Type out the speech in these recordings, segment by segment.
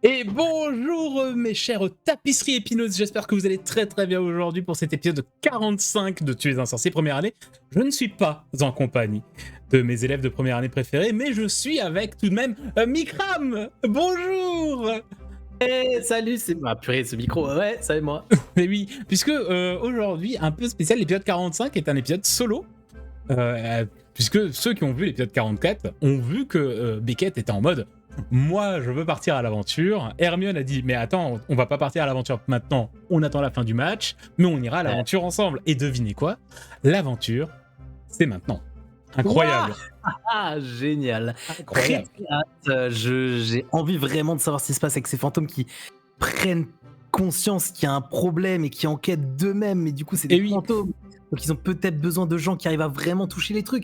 Et bonjour mes chères tapisseries épineuses, j'espère que vous allez très très bien aujourd'hui pour cet épisode 45 de Tu es un sorcier première année. Je ne suis pas en compagnie de mes élèves de première année préférés, mais je suis avec tout de même Mikram. Bonjour. Salut, c'est... Ah purée, ce micro, ouais, ça et moi. Et oui, puisque aujourd'hui, un peu spécial, l'épisode 45 est un épisode solo. Puisque ceux qui ont vu l'épisode 44 ont vu que Beckett était en mode moi je veux partir à l'aventure. Hermione a dit mais attends, on va pas partir à l'aventure maintenant, on attend la fin du match, mais on ira à l'aventure ensemble. Et devinez quoi, l'aventure c'est maintenant. Incroyable. Ah, génial. Incroyable. Très hâte. J'ai envie vraiment de savoir ce qui se passe avec ces fantômes qui prennent conscience qu'il y a un problème et qui enquêtent d'eux-mêmes, mais du coup c'est des fantômes. Donc ils ont peut-être besoin de gens qui arrivent à vraiment toucher les trucs.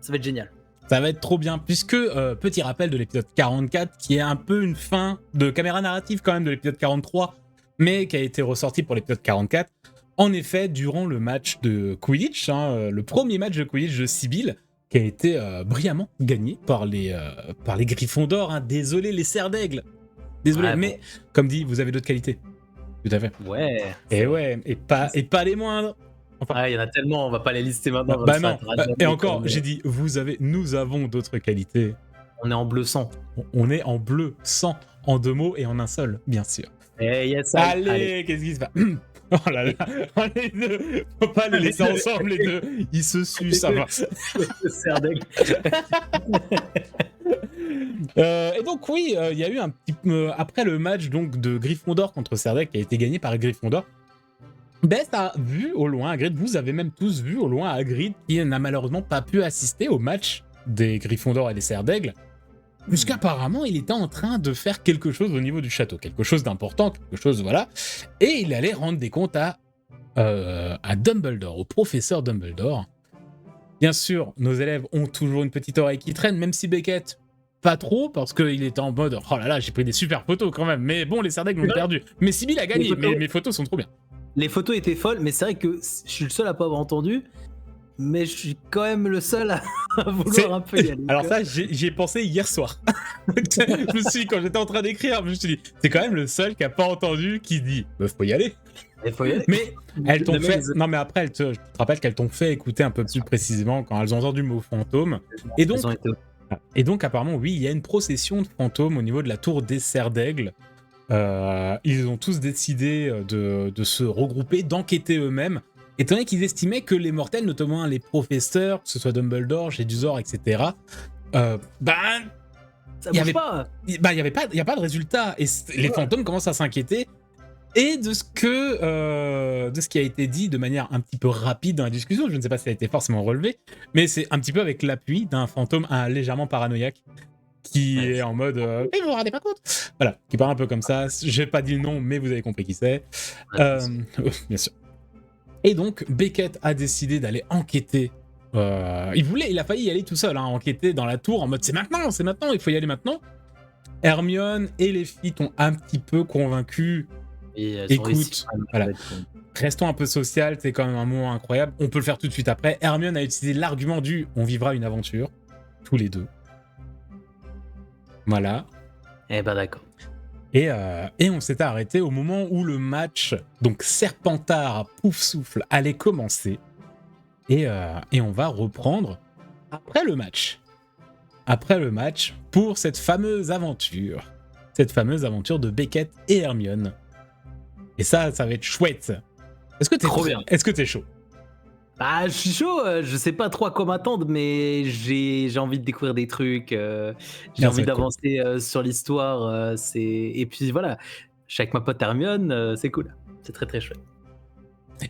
Ça va être génial. Ça va être trop bien, puisque, petit rappel de l'épisode 44, qui est un peu une fin de caméra narrative quand même de l'épisode 43, mais qui a été ressorti pour l'épisode 44. En effet, durant le match de Quidditch, le premier match de Quidditch de Sibylle, qui a été brillamment gagné par les Gryffondors, hein. Désolé les Serres d'Aigle. Désolé, mais comme dit, vous avez d'autres qualités. Tout à fait. Ouais. Et pas les moindres. Enfin, il y en a tellement, on va pas les lister maintenant. Bah non. Et encore, j'ai dit, nous avons d'autres qualités. On est en bleu sang. On est en bleu sang, en deux mots et en un seul, bien sûr. Yes, allez, qu'est-ce qui se passe? Oh là là, les deux, faut pas les laisser ensemble les deux, ils se sucent, ça va. Et donc oui, il y a eu un petit après le match donc de Gryffondor contre Serdaigle qui a été gagné par Gryffondor. Best a vu au loin Hagrid, vous avez même tous vu au loin Hagrid qui n'a malheureusement pas pu assister au match des Gryffondor et des Serres d'Aigle, puisqu'apparemment il était en train de faire quelque chose au niveau du château, quelque chose d'important, quelque chose voilà, et il allait rendre des comptes à Dumbledore, au professeur Dumbledore. Bien sûr, nos élèves ont toujours une petite oreille qui traîne, même si Beckett pas trop, parce qu'il était en mode oh là là, j'ai pris des super photos quand même, mais bon, les Serres d'Aigle l'ont perdu. Mais Sibylle a gagné, mes photos sont trop bien. Les photos étaient folles, mais c'est vrai que je suis le seul à pas avoir entendu, mais je suis quand même le seul à vouloir un peu y aller. Alors ça, j'y ai pensé hier soir. Je me suis dit, quand j'étais en train d'écrire, je me suis dit, c'est quand même le seul qui a pas entendu, qui dit, faut y aller. Mais elles t'ont fait... Non mais après, je te rappelle qu'elles t'ont fait écouter un peu plus précisément quand elles ont entendu le mot fantôme. Et donc apparemment, oui, il y a une procession de fantômes au niveau de la tour des Serres d'Aigle. Ils ont tous décidé de se regrouper, d'enquêter eux-mêmes, étant donné qu'ils estimaient que les mortels, notamment les professeurs, que ce soit Dumbledore, Jedusor, etc., ça bouge pas. Il n'y a pas de résultat. Et les fantômes commencent à s'inquiéter. Et de ce qui a été dit de manière un petit peu rapide dans la discussion, je ne sais pas si ça a été forcément relevé, mais c'est un petit peu avec l'appui d'un fantôme légèrement paranoïaque, qui est en mode mais vous vous rendez pas compte, voilà, qui parle un peu comme ça. J'ai pas dit le nom, mais vous avez compris qui c'est. Bien sûr. Et donc Beckett a décidé d'aller enquêter. Il a failli y aller tout seul, enquêter dans la tour en mode c'est maintenant, il faut y aller maintenant. Hermione et les filles t'ont un petit peu convaincu. Écoute, voilà. Restons un peu social, c'est quand même un moment incroyable. On peut le faire tout de suite après. Hermione a utilisé l'argument du on vivra une aventure tous les deux. Voilà. Eh ben d'accord. Et on s'était arrêté au moment où le match, donc Serpentard Pouf Souffle, allait commencer. Et on va reprendre après le match. Après le match, pour cette fameuse aventure. Cette fameuse aventure de Beckett et Hermione. Et ça va être chouette. Est-ce que t'es trop bien? Est-ce que t'es chaud? Ah, je suis chaud, je sais pas trop à quoi m'attendre, mais j'ai envie de découvrir des trucs, j'ai envie d'avancer sur l'histoire, et puis voilà, je suis avec ma pote Hermione, c'est cool, c'est très très chouette.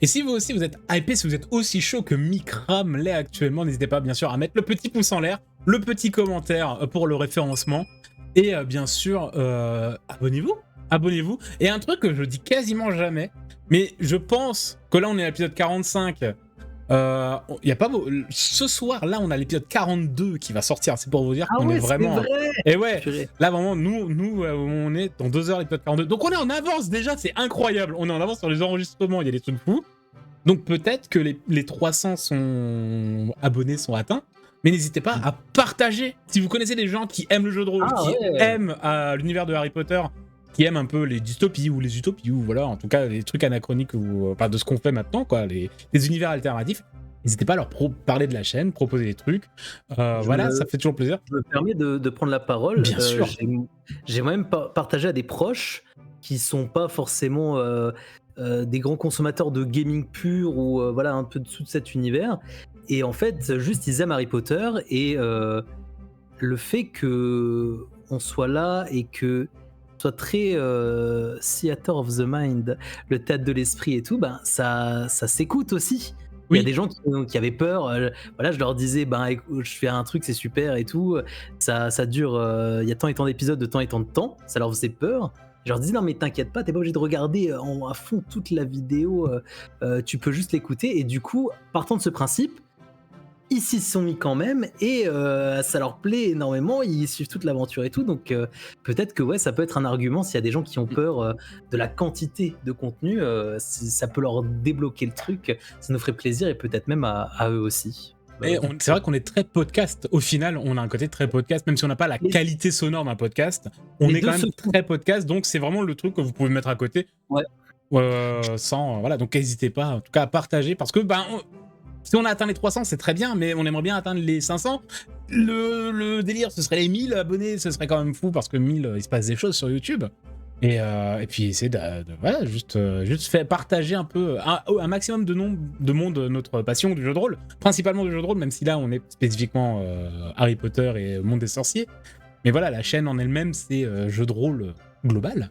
Et si vous aussi vous êtes hypé, si vous êtes aussi chaud que Mikram l'est actuellement, n'hésitez pas bien sûr à mettre le petit pouce en l'air, le petit commentaire pour le référencement, et bien sûr, abonnez-vous. Et un truc que je dis quasiment jamais, mais je pense que là on est à l'épisode 45, y a pas ce soir là on a l'épisode 42 qui va sortir, c'est pour vous dire qu'on est vraiment et ouais là vraiment nous on est dans 2 heures l'épisode 42, donc on est en avance déjà, c'est incroyable, on est en avance sur les enregistrements, il y a des trucs fous, donc peut-être que les 300 abonnés sont atteints, mais n'hésitez pas à partager si vous connaissez des gens qui aiment le jeu de rôle, aiment l'univers de Harry Potter, qui aiment un peu les dystopies ou les utopies, ou voilà, en tout cas les trucs anachroniques, ou enfin de ce qu'on fait maintenant, quoi, les univers alternatifs, n'hésitez pas à leur parler de la chaîne, proposer des trucs. Voilà, ça fait toujours plaisir. Je me permets de prendre la parole. Bien sûr. J'ai moi-même partagé à des proches qui sont pas forcément des grands consommateurs de gaming pur ou voilà, un peu dessous de cet univers. Et en fait, juste ils aiment Harry Potter et le fait que on soit là et que soit très theater of the mind, le théâtre de l'esprit et tout, ben ça s'écoute aussi. Il y a des gens qui avaient peur. Voilà, je leur disais, écoute, je fais un truc, c'est super et tout. Ça dure. Il y a tant et tant d'épisodes, de temps et tant de temps. Ça leur faisait peur. Je leur disais, non, mais t'inquiète pas, t'es pas obligé de regarder à fond toute la vidéo. Tu peux juste l'écouter. Et du coup, partant de ce principe, ils s'y sont mis quand même et ça leur plaît énormément, ils suivent toute l'aventure et tout, donc peut-être que ouais, ça peut être un argument s'il y a des gens qui ont peur de la quantité de contenu, ça peut leur débloquer le truc, ça nous ferait plaisir et peut-être même à eux aussi. Et c'est vrai qu'on est très podcast, au final on a un côté très podcast, même si on n'a pas la qualité sonore d'un podcast, on est quand même très podcast, donc c'est vraiment le truc que vous pouvez mettre à côté. Ouais. Sans voilà, donc n'hésitez pas en tout cas à partager, parce que si on a atteint les 300, c'est très bien, mais on aimerait bien atteindre les 500. Le délire, ce serait les 1000 abonnés, ce serait quand même fou, parce que 1000, il se passe des choses sur YouTube. Et puis essayer voilà, juste faire partager un peu, un maximum de monde notre passion du jeu de rôle, principalement du jeu de rôle, même si là on est spécifiquement Harry Potter et Monde des Sorciers. Mais voilà, la chaîne en elle-même, c'est jeu de rôle global.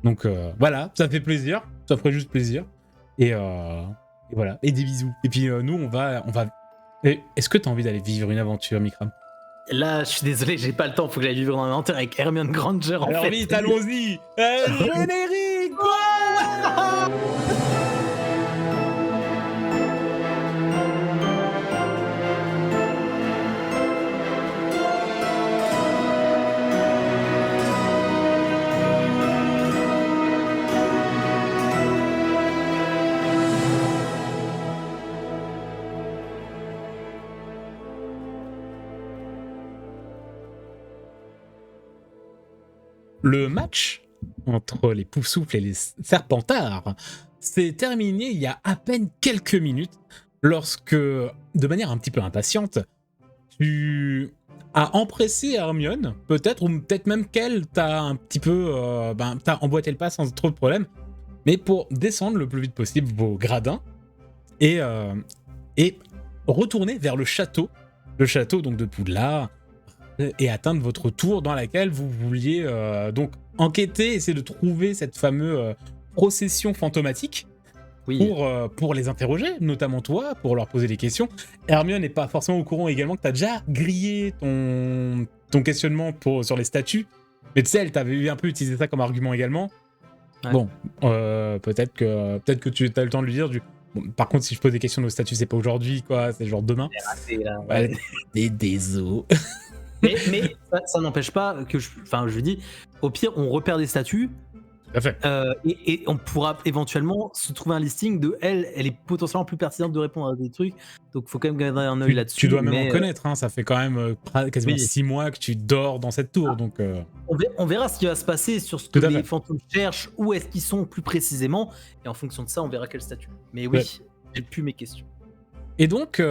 Donc voilà, ça fait plaisir, ça ferait juste plaisir. Et voilà, et des bisous. Et puis nous, on va... Est-ce que t'as envie d'aller vivre une aventure, Mikram ? Là, je suis désolé, j'ai pas le temps, faut que j'aille vivre une aventure avec Hermione Granger en fait. Alors vite, allons-y. Générique, quoi. Le match entre les Poufsouffles et les Serpentards s'est terminé il y a à peine quelques minutes lorsque, de manière un petit peu impatiente, tu as empressé Hermione, peut-être, ou peut-être même qu'elle t'a un petit peu... t'as emboîté le pas sans trop de problème, mais pour descendre le plus vite possible vos gradins et retourner vers le château donc de Poudlard, et atteindre votre tour dans laquelle vous vouliez donc enquêter, essayer de trouver cette fameuse procession fantomatique pour les interroger, notamment toi, pour leur poser des questions. Hermione n'est pas forcément au courant également que tu as déjà grillé ton questionnement sur les statues, mais tu sais, elle t'avait un peu utilisé ça comme argument également. Ouais. Bon, peut-être que tu as le temps de lui dire bon, par contre, si je pose des questions de statues, c'est pas aujourd'hui, quoi, c'est genre demain. Désolé. Mais ça n'empêche pas que je dis, au pire, on repère des statues. Tout à fait. Et on pourra éventuellement se trouver un listing de elle est potentiellement plus pertinente de répondre à des trucs. Donc, il faut quand même garder un œil là-dessus. Tu dois même en connaître, hein, ça fait quand même quasiment 6 mois que tu dors dans cette tour. Donc, on verra ce qui va se passer sur ce que les fantômes cherchent, où est-ce qu'ils sont plus précisément. Et en fonction de ça, on verra quel statut. Mais oui, j'ai plus mes questions. Et donc...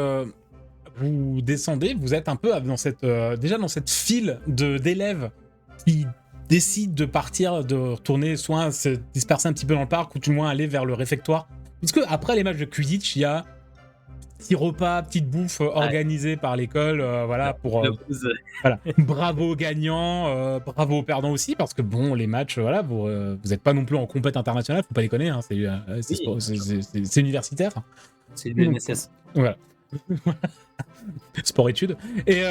vous descendez, vous êtes un peu déjà dans cette file d'élèves qui décident de partir, de retourner, soit se disperser un petit peu dans le parc, ou tout le moins aller vers le réfectoire. Puisque après les matchs de Quidditch, il y a petit repas, petite bouffe organisée par l'école, voilà, pour voilà. Bravo aux gagnants, bravo aux perdants aussi, parce que bon, les matchs, voilà, vous n'êtes pas non plus en compète internationale, faut pas déconner, hein, c'est universitaire. C'est du NSS. Voilà. Sport-études. Et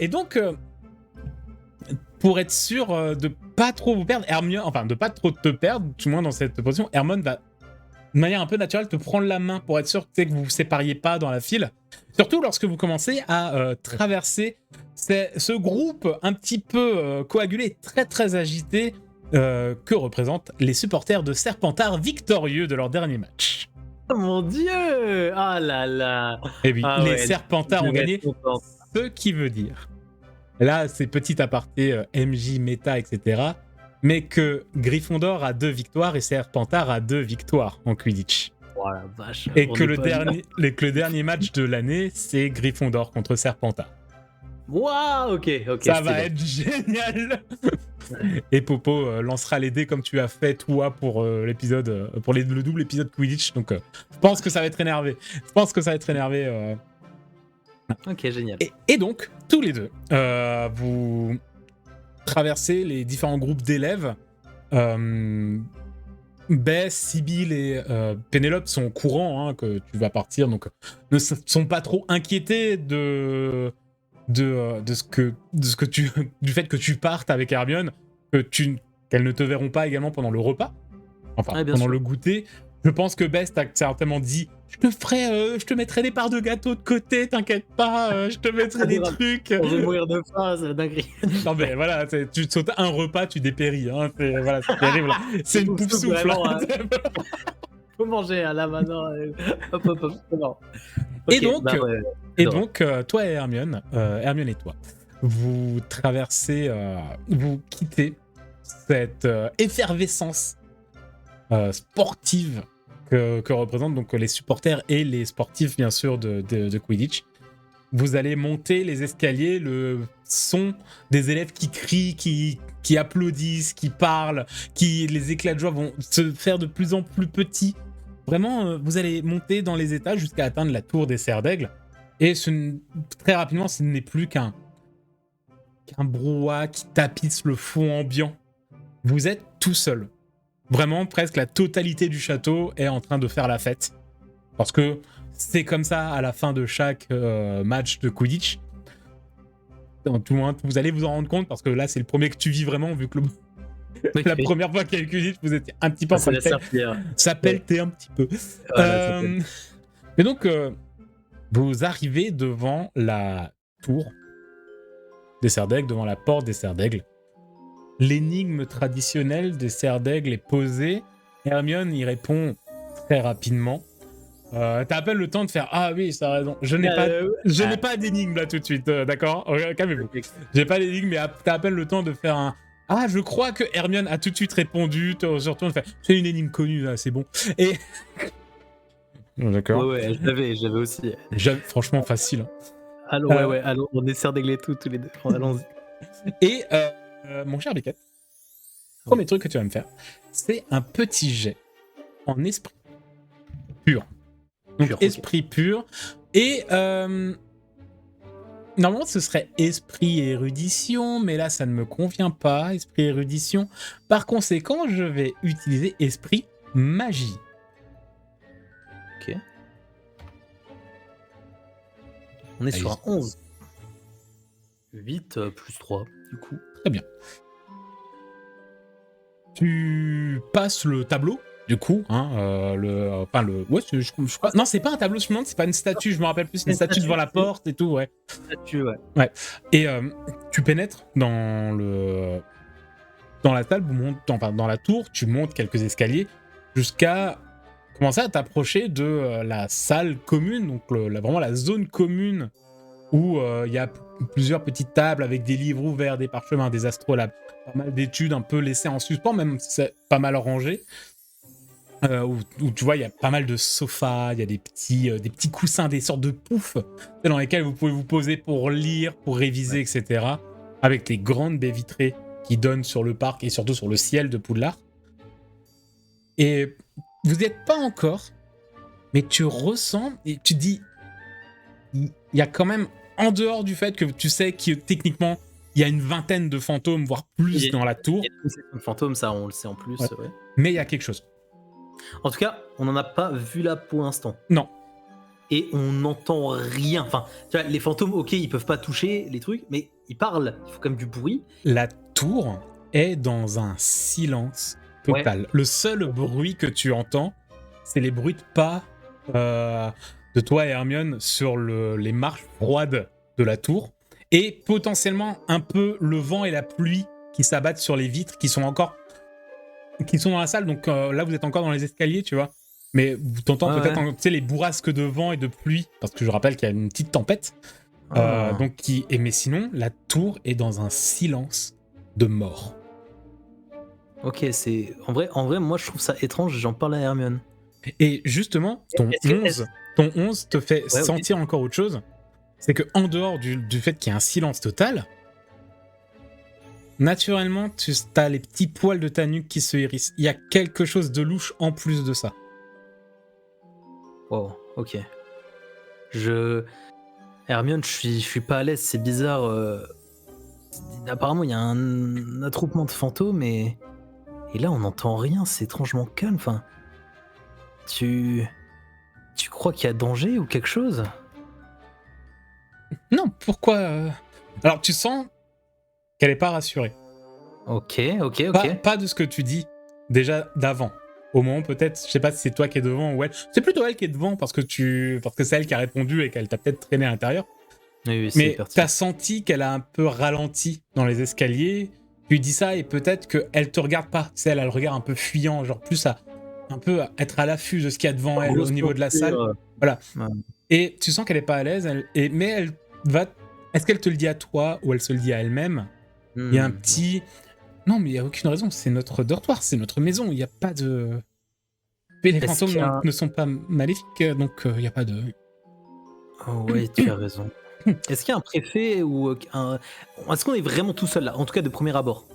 donc, pour être sûr de pas trop vous perdre, Hermione, enfin de pas trop te perdre, du moins dans cette position, Hermione va de manière un peu naturelle te prendre la main pour être sûr que vous vous sépariez pas dans la file. Surtout lorsque vous commencez à traverser ce groupe un petit peu coagulé, très très agité, que représentent les supporters de Serpentard victorieux de leur dernier match. Oh mon Dieu! Ah là là! Et oui, les Serpentards ont gagné, ce qui veut dire, là c'est petit aparté MJ, méta, etc. mais que Gryffondor a 2 victoires et Serpentard a 2 victoires en Quidditch. Oh la vache. Et que le dernier match de l'année, c'est Gryffondor contre Serpentard. Waouh, ok. Ça va être génial. Et Popo lancera les dés comme tu as fait toi pour l'épisode, pour le double épisode Quidditch. Donc, je pense que ça va être énervé. Ok, génial. Et donc, tous les deux, vous traversez les différents groupes d'élèves. Bess, Sibyl et Pénélope sont au courant que tu vas partir, donc ne sont pas trop inquiétés du fait que tu partes avec Hermione, qu'elles ne te verront pas également pendant le repas, pendant le goûter. Je pense que Bess t'a certainement dit je te mettrai des parts de gâteau de côté, t'inquiète pas, je te mettrai des trucs. On va mourir de faim, c'est dinguerie. Non mais voilà, tu sautes un repas, tu dépéris, c'est terrible. C'est une pouf souffle. Faut manger là maintenant. Hop. Non. Et donc, toi et Hermione et toi, vous traversez, vous quittez cette effervescence sportive que représentent donc les supporters et les sportifs bien sûr de Quidditch. Vous allez monter les escaliers, le son des élèves qui crient, qui applaudissent, qui parlent, les éclats de joie vont se faire de plus en plus petits. Vraiment, vous allez monter dans les étages jusqu'à atteindre la tour des Serres d'Aigle. Et très rapidement, ce n'est plus qu'un brouhaha qui tapisse le fond ambiant. Vous êtes tout seul. Vraiment, presque la totalité du château est en train de faire la fête. Parce que c'est comme ça à la fin de chaque match de Quidditch. Tout le monde, vous allez vous en rendre compte parce que là, c'est le premier que tu vis vraiment, vu que la première fois qu'il y a eu Quidditch, vous étiez un petit peu en train de ça pelletait un petit peu. Et donc, vous arrivez devant la tour des Serres d'Aigle, devant la porte des Serres d'Aigle. L'énigme traditionnelle des Serres d'Aigle est posée. Hermione y répond très rapidement. T'as à peine le temps de faire « Ah oui, ça a raison. Je n'ai pas d'énigme là tout de suite, d'accord ? Calmez-vous. J'ai pas d'énigme, mais t'as à peine le temps de faire un « Ah, je crois que Hermione a tout de suite répondu. » Surtout, on fait « C'est une énigme connue, là, c'est bon. » Et... D'accord. Ouais, j'avais aussi. Franchement, facile. Allons, allons, on est Serres d'Aigle tous les deux. Allons-y. Et mon cher Beckett, le premier truc que tu vas me faire, c'est un petit jet en esprit pur. Donc esprit pur. Et normalement ce serait esprit et érudition, mais là ça ne me convient pas, esprit et érudition. Par conséquent, je vais utiliser esprit magie. Ok. On est sur un 11. 8 plus 3, du coup. Très bien. Tu passes le tableau, du coup, ouais, je crois. Non, c'est pas un tableau, je me demande, c'est pas une statue, je me rappelle plus, c'est une statue devant la porte et tout, ouais. Statue, ouais. Ouais. Et tu pénètres dans la salle, dans la tour, tu montes quelques escaliers jusqu'à commencer à t'approcher de la salle commune, donc vraiment la zone commune où il y a plusieurs petites tables avec des livres ouverts, des parchemins, des astrolabes, pas mal d'études un peu laissées en suspens, même si c'est pas mal rangé. Où tu vois, il y a pas mal de sofas, il y a des petits coussins, des sortes de poufs dans lesquels vous pouvez vous poser pour lire, pour réviser, etc. Avec des grandes baies vitrées qui donnent sur le parc et surtout sur le ciel de Poudlard. Et vous n'y êtes pas encore, mais tu ressens et tu dis, il y a quand même, en dehors du fait que tu sais que techniquement, il y a une vingtaine de fantômes, voire plus dans la tour. Il y a des fantômes, ça on le sait en plus. Ouais. Ouais. Mais il y a quelque chose. En tout cas, on n'en a pas vu là pour l'instant. Non. Et on n'entend rien. Enfin, tu vois, les fantômes, ok, ils peuvent pas toucher les trucs, mais ils parlent. Il faut quand même du bruit. La tour est dans un silence total. Ouais. Le seul bruit que tu entends, c'est les bruits de pas de toi et Hermione sur les marches froides de la tour. Et potentiellement un peu le vent et la pluie qui s'abattent sur les vitres qui sont dans la salle. Donc là, vous êtes encore dans les escaliers, tu vois. Mais vous t'entends peut-être les bourrasques de vent et de pluie, parce que je rappelle qu'il y a une petite tempête. Mais sinon, la tour est dans un silence de mort. Ok, c'est en vrai, moi je trouve ça étrange. J'en parle à Hermione. Et justement, ton 11 te fait Ouais, ok. sentir encore autre chose. C'est que en dehors du fait qu'il y ait un silence total, naturellement, tu as les petits poils de ta nuque qui se hérissent. Il y a quelque chose de louche en plus de ça. Wow, ok. Je Hermione, je suis pas à l'aise. C'est bizarre. Apparemment, il y a un attroupement de fantômes et là, on n'entend rien. C'est étrangement calme. Enfin, tu tu crois qu'il y a danger ou quelque chose? Non, pourquoi Alors, tu sens qu'elle est pas rassurée. Ok, ok, ok. Pas de ce que tu dis déjà d'avant. Au moment peut-être, je sais pas si c'est toi qui es devant ou elle. C'est plutôt elle qui est devant parce que c'est elle qui a répondu et qu'elle t'a peut-être traîné à l'intérieur. Oui, oui, c'est Mais pertinent. t'as senti qu'elle a un peu ralenti dans les escaliers. Tu lui dis ça et peut-être qu'elle te regarde pas. C'est elle a le regard un peu fuyant, genre plus à un peu à être à l'affût de ce qu'il y a devant elle au niveau de la salle. Voilà. Ouais. Et tu sens qu'elle est pas à l'aise. Mais elle va. Est-ce qu'elle te le dit à toi ou elle se le dit à elle-même? Il y a un petit. Non, mais il y a aucune raison. C'est notre dortoir, c'est notre maison. Il n'y a pas de. Et les fantômes ne sont pas maléfiques, donc il n'y a pas de. Oh, ouais, tu as raison. Est-ce qu'il y a un préfet ou est-ce qu'on est vraiment tout seul là, en tout cas de premier abord?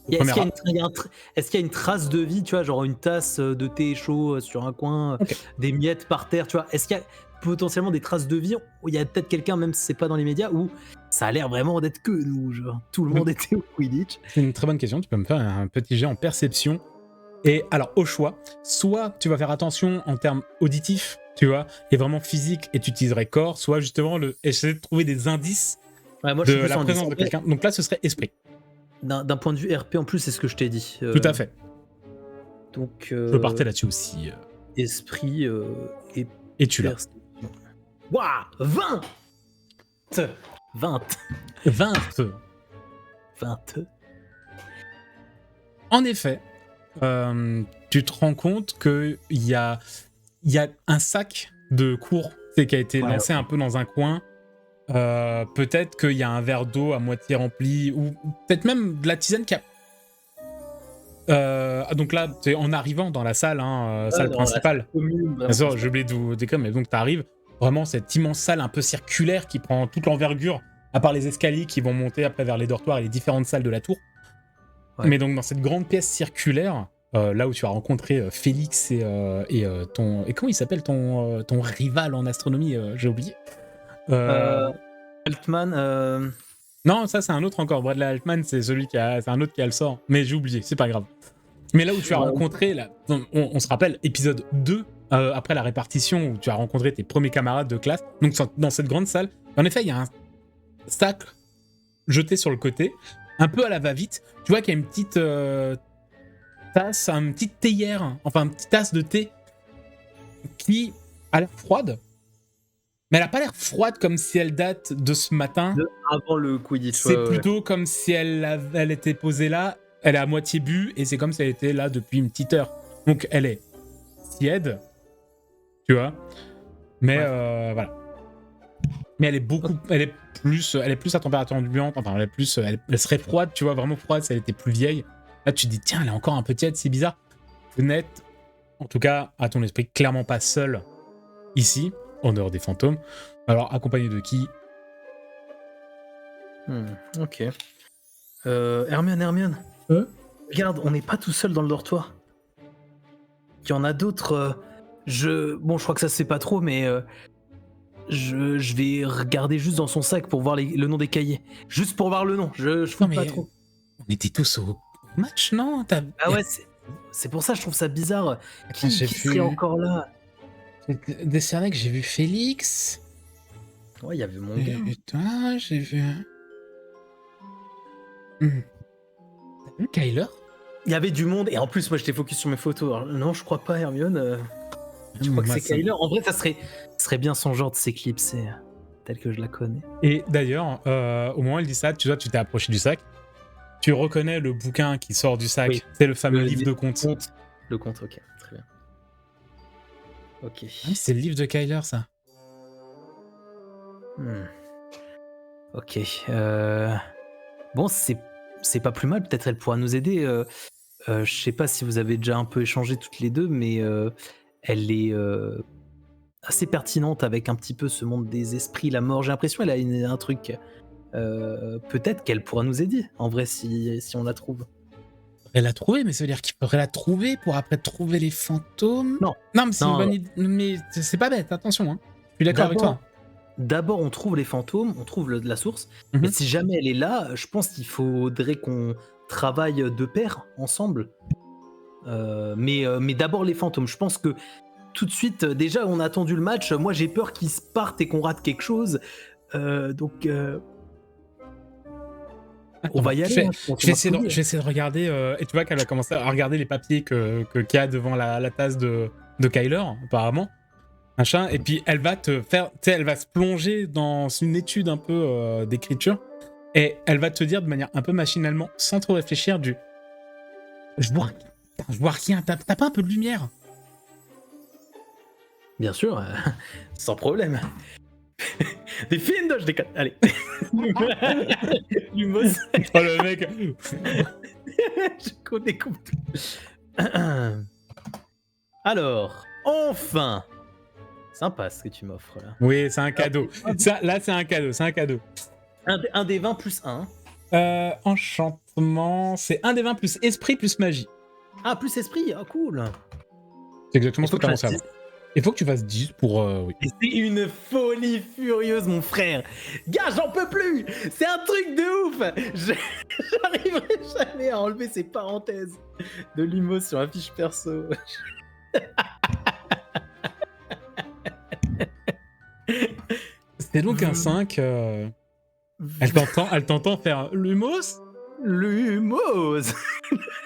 Est-ce qu'il y a une trace de vie, tu vois, genre une tasse de thé chaud sur un coin, Ok. des miettes par terre, tu vois? Est-ce qu'il y a potentiellement des traces de vie où il y a peut-être quelqu'un, même si c'est pas dans les médias, où ça a l'air vraiment d'être que nous, genre tout le monde était au Quidditch? C'est une très bonne question. Tu peux me faire un petit jet en perception. Et alors, au choix, soit tu vas faire attention en termes auditifs, tu vois, et vraiment physique, et tu utiliserais corps, soit justement essayer de trouver des indices Ouais, moi de je suis plus la en présence de quelqu'un. Donc là, ce serait esprit. D'un point de vue RP en plus, c'est ce que je t'ai dit. Tout à fait. Donc Je partais là-dessus aussi. esprit et Et tu l'as. Waouh, 20 20 20. 20. En effet, tu te rends compte qu'il y a un sac de cours qui a été lancé un peu dans un coin. Peut-être qu'il y a un verre d'eau à moitié rempli, ou peut-être même de la tisane qui a... donc là, t'es en arrivant dans la salle, salle principale. Bien sûr, j'ai oublié d'où décrire, mais donc t'arrives, vraiment cette immense salle un peu circulaire qui prend toute l'envergure, à part les escaliers qui vont monter après vers les dortoirs et les différentes salles de la tour. Ouais. Mais donc dans cette grande pièce circulaire, là où tu as rencontré Félix et ton... Et comment il s'appelle ton rival en astronomie, j'ai oublié. Altman. Non, ça c'est un autre encore. Bradley Altman, c'est un autre qui a le sort. Mais j'ai oublié, c'est pas grave. Mais là où tu as rencontré, là, on se rappelle, épisode 2, après la répartition, où tu as rencontré tes premiers camarades de classe, donc dans cette grande salle, en effet, il y a un sac jeté sur le côté, un peu à la va-vite. Tu vois qu'il y a une petite tasse, une petite théière, enfin une petite tasse de thé qui a l'air froide. Mais elle a pas l'air froide comme si elle date de ce matin. Avant le Quidditch. C'est plutôt comme si elle était posée là, elle est à moitié bue, et c'est comme si elle était là depuis une petite heure. Donc elle est tiède, tu vois. Mais voilà. Mais elle est plus à température ambiante, enfin elle serait froide, tu vois, vraiment froide si elle était plus vieille. Là tu te dis, tiens, elle est encore un peu tiède, c'est bizarre. Vous n'êtes, en tout cas, à ton esprit, clairement pas seul ici, en dehors des fantômes. Alors, accompagné de qui? Ok. Hermione. Regarde, on n'est pas tout seul dans le dortoir. Il y en a d'autres. Bon, je crois que ça se fait pas trop, mais je vais regarder juste dans son sac pour voir le nom des cahiers. Juste pour voir le nom. Je fous pas trop. On était tous au match, non? Ah ouais, c'est pour ça que je trouve ça bizarre. Qui serait encore là? Décerné que j'ai vu Félix. Ouais, il y avait mon gars. Et toi, j'ai vu... T'as vu Kyler? Il y avait du monde, et en plus, moi, j'étais focus sur mes photos. Alors, non, je crois pas, Hermione. Je crois que c'est Kyler. En vrai, ça serait bien son genre de s'éclipser, tel que je la connais. Et d'ailleurs, au moment où elle dit ça, tu vois, tu t'es approché du sac. Tu reconnais le bouquin qui sort du sac. Oui. C'est le fameux livre de contes. Le conte, ok, très bien. Ok. Ah, c'est le livre de Kyler, ça. Ok. Bon, c'est pas plus mal. Peut-être elle pourra nous aider. Je sais pas si vous avez déjà un peu échangé toutes les deux, mais elle est assez pertinente avec un petit peu ce monde des esprits, la mort. J'ai l'impression qu'elle a un truc. Peut-être qu'elle pourra nous aider, en vrai, si on la trouve. Elle l'a trouvée, mais ça veut dire qu'il faudrait la trouver pour après trouver les fantômes. Non. Non, mais c'est une Non. bonne idée. Mais c'est pas bête, attention. Hein. Je suis d'accord avec toi. D'abord, on trouve les fantômes, on trouve la source. Mhm. Mais si jamais elle est là, je pense qu'il faudrait qu'on travaille de pair ensemble. Mais d'abord les fantômes. Je pense que tout de suite, déjà, on a attendu le match. Moi, j'ai peur qu'ils se partent et qu'on rate quelque chose. Donc, on va y aller. Je vais essayer de regarder. Et tu vois qu'elle va commencer à regarder les papiers qu'il y a devant la tasse de Kyler, apparemment. Machin, et puis elle va te faire. Tu sais, elle va se plonger dans une étude un peu d'écriture. Et elle va te dire de manière un peu machinalement, sans trop réfléchir, je vois rien. T'as pas un peu de lumière? Bien sûr, sans problème. Des films, je déconne. Allez. Lumos. Oh le mec. Je connais comme tout. Alors, enfin. Sympa ce que tu m'offres là. Oui, c'est un cadeau. Là, c'est un cadeau. Un des 20 plus 1. Enchantement, c'est un des 20 plus esprit plus magie. Ah, plus esprit, ah cool. C'est exactement ce que tu as pensé. Il faut que tu fasses 10 pour... oui. C'est une folie furieuse, mon frère. Gars, j'en peux plus. C'est un truc de ouf. J'arriverai jamais à enlever ces parenthèses de Lumos sur la fiche perso. C'était donc un 5. Elle t'entend faire Lumos.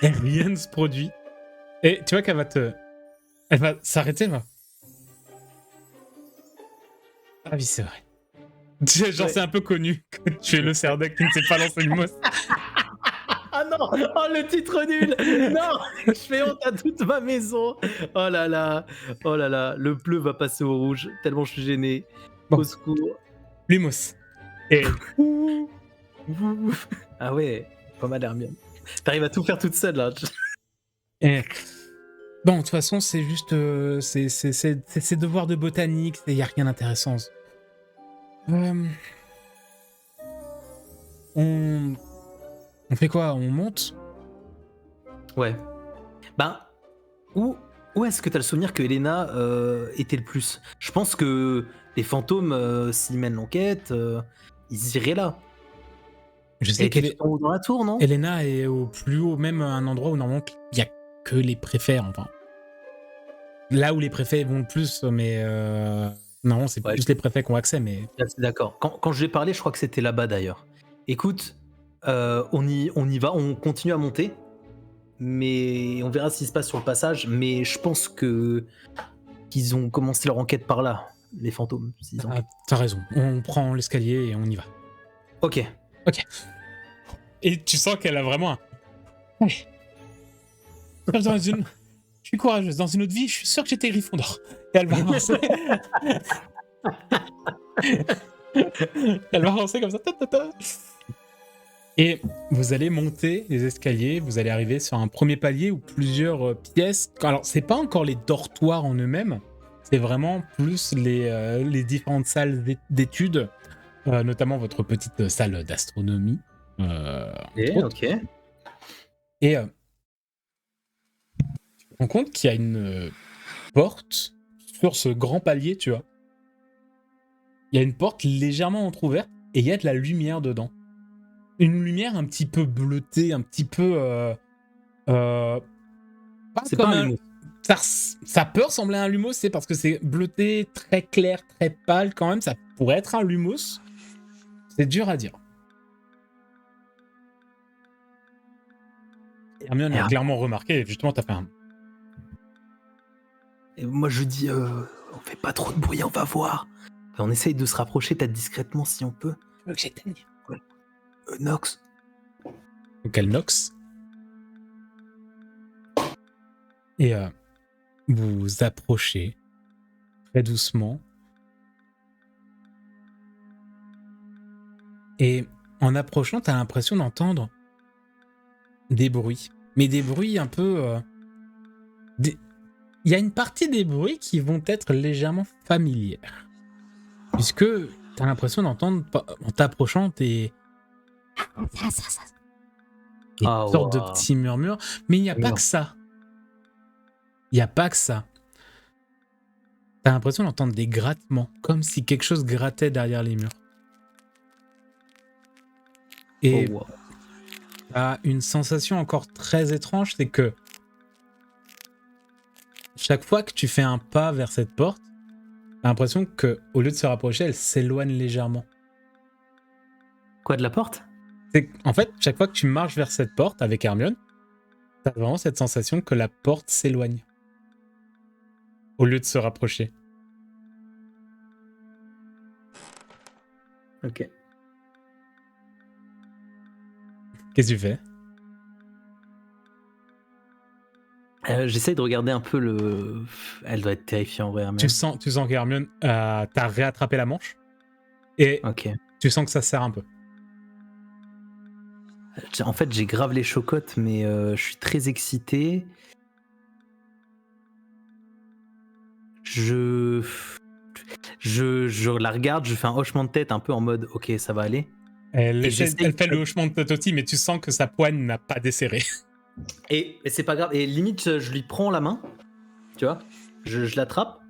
Et rien ne se produit. Et tu vois qu'elle va Elle va s'arrêter là. Ah oui, c'est vrai. Genre, c'est un peu connu que tu es le Serdec qui ne sait pas lancer Lumos. Ah non, oh le titre nul. Non, je fais honte à toute ma maison. Oh là là, le bleu va passer au rouge, tellement je suis gêné. Bon. Au secours. Lumos. Et... Ah ouais, pas mal Hermione. T'arrives à tout faire toute seule là. Et... Bon, de toute façon, c'est juste... c'est devoirs de botanique, il n'y a rien d'intéressant. On fait quoi? On monte? Ouais. Ben, où est-ce que t'as le souvenir que Elena était le plus? Je pense que les fantômes, s'ils mènent l'enquête, ils iraient là. Je sais qu'elle est en haut dans la tour, non? Elena est au plus haut, même un endroit où normalement il n'y a que les préfets, enfin. Là où les préfets vont le plus, mais non, c'est plus les préfets qui ont accès, mais... D'accord. Quand je lui ai parlé, je crois que c'était là-bas d'ailleurs. Écoute, on y va, on continue à monter, mais on verra ce qui se passe sur le passage, mais je pense qu'ils ont commencé leur enquête par là, les fantômes. T'as raison, on prend l'escalier et on y va. Ok. Et tu sens qu'elle a vraiment un... Je suis courageuse. Dans une autre vie, je suis sûr que j'étais Gryffondor. Et elle va avancer. Elle va avancer comme ça. Et vous allez monter les escaliers. Vous allez arriver sur un premier palier ou plusieurs pièces. Alors, c'est pas encore les dortoirs en eux-mêmes. C'est vraiment plus les différentes salles d'études. Notamment votre petite salle d'astronomie. Ok. Et... tu te rends compte qu'il y a une porte sur ce grand palier, tu vois. Il y a une porte légèrement entrouverte et il y a de la lumière dedans. Une lumière un petit peu bleutée, un petit peu... c'est pas un lumos. Ça peut ressembler à un lumos, c'est parce que c'est bleuté, très clair, très pâle quand même. Ça pourrait être un lumos. C'est dur à dire. Hermione a clairement remarqué, justement, t'as fait un... Et moi, je dis, on fait pas trop de bruit, on va voir. Et on essaye de se rapprocher, peut-être discrètement, si on peut. Tu veux que j'éteigne? Ouais. Nox. Quel Nox? Et vous approchez très doucement. Et en approchant, t'as l'impression d'entendre des bruits. mais des bruits un peu... Il y a une partie des bruits qui vont être légèrement familières. Puisque t'as l'impression d'entendre, en t'approchant, des sortes de petits murmures. Mais il n'y a pas que ça. Il n'y a pas que ça. T'as l'impression d'entendre des grattements, comme si quelque chose grattait derrière les murs. Et t'as une sensation encore très étrange, c'est que chaque fois que tu fais un pas vers cette porte, t'as l'impression qu'au lieu de se rapprocher, elle s'éloigne légèrement. Quoi, de la porte? En fait, chaque fois que tu marches vers cette porte avec Hermione, t'as vraiment cette sensation que la porte s'éloigne. Au lieu de se rapprocher. Ok. Qu'est-ce que tu fais? J'essaye de regarder un peu le... Elle doit être terrifiante en vrai, Hermione. Tu sens qu'Hermione t'a réattrapé la manche. Et tu sens que ça serre un peu. En fait, j'ai grave les chocottes, mais je suis très excité. Je la regarde, je fais un hochement de tête un peu en mode ok, ça va aller. Elle fait le hochement de tête aussi, mais tu sens que sa poigne n'a pas desserré. Et c'est pas grave. Et limite, je lui prends la main, tu vois, je l'attrape.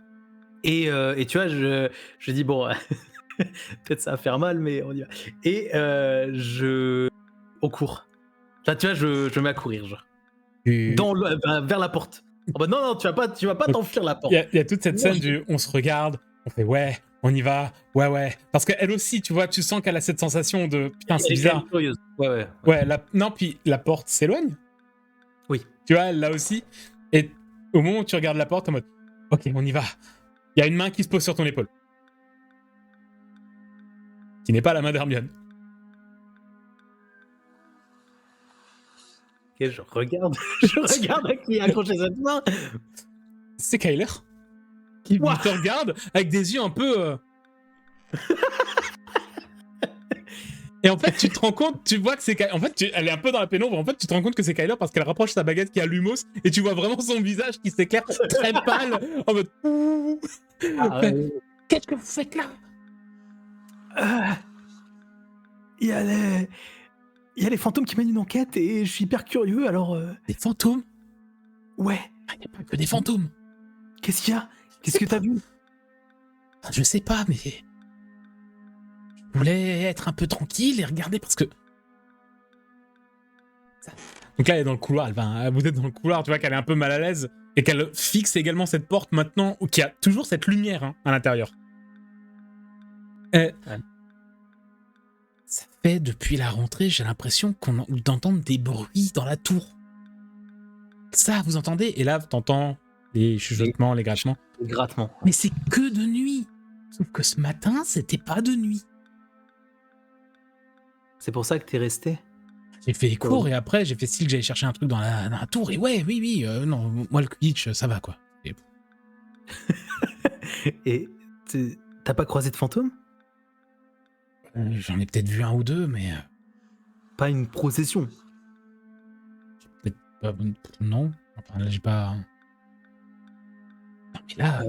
Et tu vois, je dis bon, peut-être ça va faire mal, mais on y va. Et on court. Enfin, tu vois, je mets à courir, genre. Vers la porte. Oh bah non, tu vas pas t'enfuir la porte. Il y a toute cette scène du on se regarde, on fait ouais, on y va, ouais. Parce qu'elle aussi, tu vois, tu sens qu'elle a cette sensation de putain, c'est bizarre. Curieuse. Ouais. Non, puis la porte s'éloigne. Oui. Tu vois, elle là aussi. Et au moment où tu regardes la porte en mode ok, on y va. Il y a une main qui se pose sur ton épaule. Qui n'est pas la main d'Hermione. Ok, je regarde à qui a accroché cette main. C'est Kyler qui te regarde avec des yeux un peu... Et en fait, tu te rends compte, tu vois que c'est Kyler. En fait, elle est un peu dans la pénombre. En fait, tu te rends compte que c'est Kyler parce qu'elle rapproche sa baguette qui a Lumos et tu vois vraiment son visage qui s'éclaire très pâle en mode... Qu'est-ce que vous faites là? Il y a les fantômes qui mènent une enquête et je suis hyper curieux, alors... Des fantômes? Ouais. Il n'y a pas que des fantômes. Qu'est-ce qu'il y a? Qu'est-ce que t'as vu? Je sais pas, mais... Je voulais être un peu tranquille et regarder parce que... Donc là, elle est dans le couloir, vous êtes dans le couloir, tu vois qu'elle est un peu mal à l'aise et qu'elle fixe également cette porte maintenant, qui a toujours cette lumière à l'intérieur. Ça fait depuis la rentrée, j'ai l'impression d'entendre des bruits dans la tour. Ça, vous entendez? Et là, t'entends les chuchotements, les grattements. Les grattements. Mais c'est que de nuit. Sauf que ce matin, c'était pas de nuit. C'est pour ça que t'es resté? J'ai fait cours et après, j'ai fait style que j'allais chercher un truc dans la tour. Et oui, non, moi le Quidditch, ça va quoi. Et t'as pas croisé de fantômes? J'en ai peut-être vu un ou deux, mais... Pas une procession? Peut-être pas... Non. Enfin, là, j'ai pas... Non, mais là,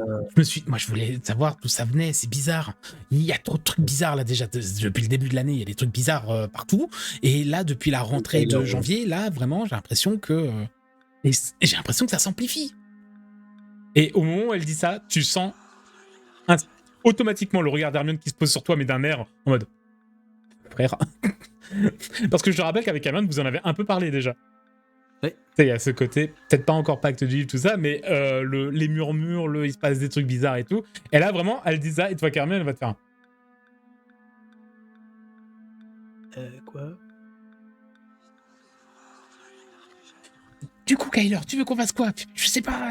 je voulais savoir d'où ça venait, c'est bizarre. Il y a trop de trucs bizarres là déjà, depuis le début de l'année, il y a des trucs bizarres partout. Et là, depuis la rentrée de janvier, là, vraiment, j'ai l'impression que... Et j'ai l'impression que ça s'amplifie. Et au moment où elle dit ça, tu sens automatiquement le regard d'Hermione qui se pose sur toi, mais d'un air en mode... Frère. Parce que je te rappelle qu'avec Hermione, vous en avez un peu parlé déjà. Oui. Il y a ce côté, peut-être pas encore pacte du livre, tout ça, mais les murmures, il se passe des trucs bizarres et tout. Et là, vraiment, elle dit ça, et toi, Hermione, elle va te faire quoi? Du coup, Kyler, tu veux qu'on fasse quoi? Je sais pas,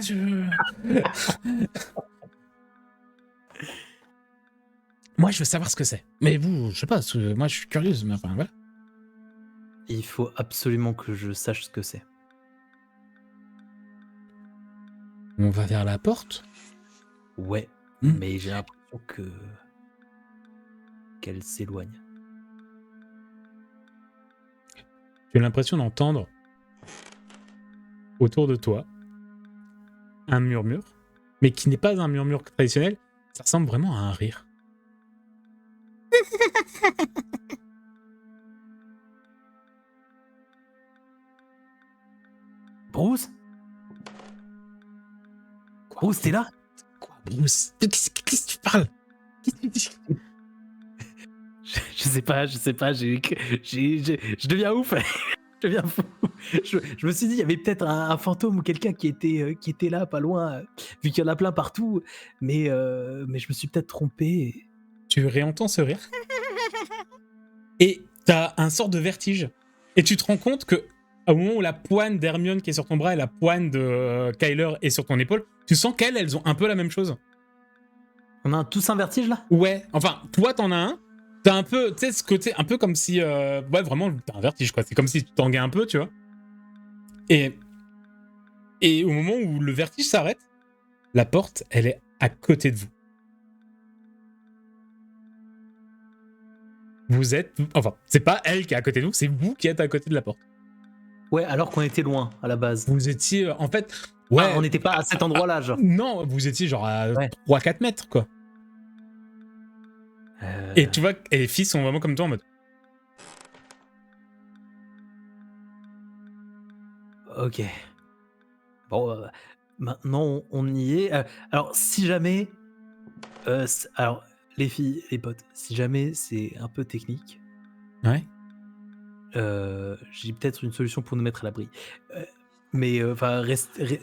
Moi, je veux savoir ce que c'est. Mais vous, je sais pas, moi, je suis curieuse, mais enfin, voilà. Il faut absolument que je sache ce que c'est. On va vers la porte? Ouais, mais j'ai l'impression qu'elle s'éloigne. J'ai l'impression d'entendre autour de toi un murmure, mais qui n'est pas un murmure traditionnel, ça ressemble vraiment à un rire. Bruce? Bruce, t'es là? Quoi, Bruce? Qu'est-ce que tu parles? Qu'est-ce que tu dis? Je sais pas, je deviens ouf. Je deviens fou. Je me suis dit, il y avait peut-être un fantôme ou quelqu'un qui était là, pas loin, vu qu'il y en a plein partout, mais je me suis peut-être trompé. Tu réentends ce rire et t'as un sort de vertige. Et tu te rends compte que au moment où la poigne d'Hermione qui est sur ton bras et la poigne de Kyler est sur ton épaule, tu sens qu'elles ont un peu la même chose. On a tous un vertige là? Ouais, enfin, toi t'en as un. T'as un peu, tu sais, ce côté, un peu comme si... ouais, vraiment, t'as un vertige, quoi. C'est comme si tu tanguais un peu, tu vois. Et au moment où le vertige s'arrête, la porte, elle est à côté de vous. Vous êtes... Enfin, c'est pas elle qui est à côté de vous, c'est vous qui êtes à côté de la porte. Ouais, alors qu'on était loin, à la base. Vous étiez, en fait... Ouais, on n'était pas à cet endroit-là, genre. Non, vous étiez genre à 3-4 mètres, quoi. Et tu vois, et les filles sont vraiment comme toi en mode... Ok. Bon, maintenant on y est. Alors, si jamais... alors, les filles, les potes, si jamais c'est un peu technique... Ouais. J'ai peut-être une solution pour nous mettre à l'abri. Mais enfin,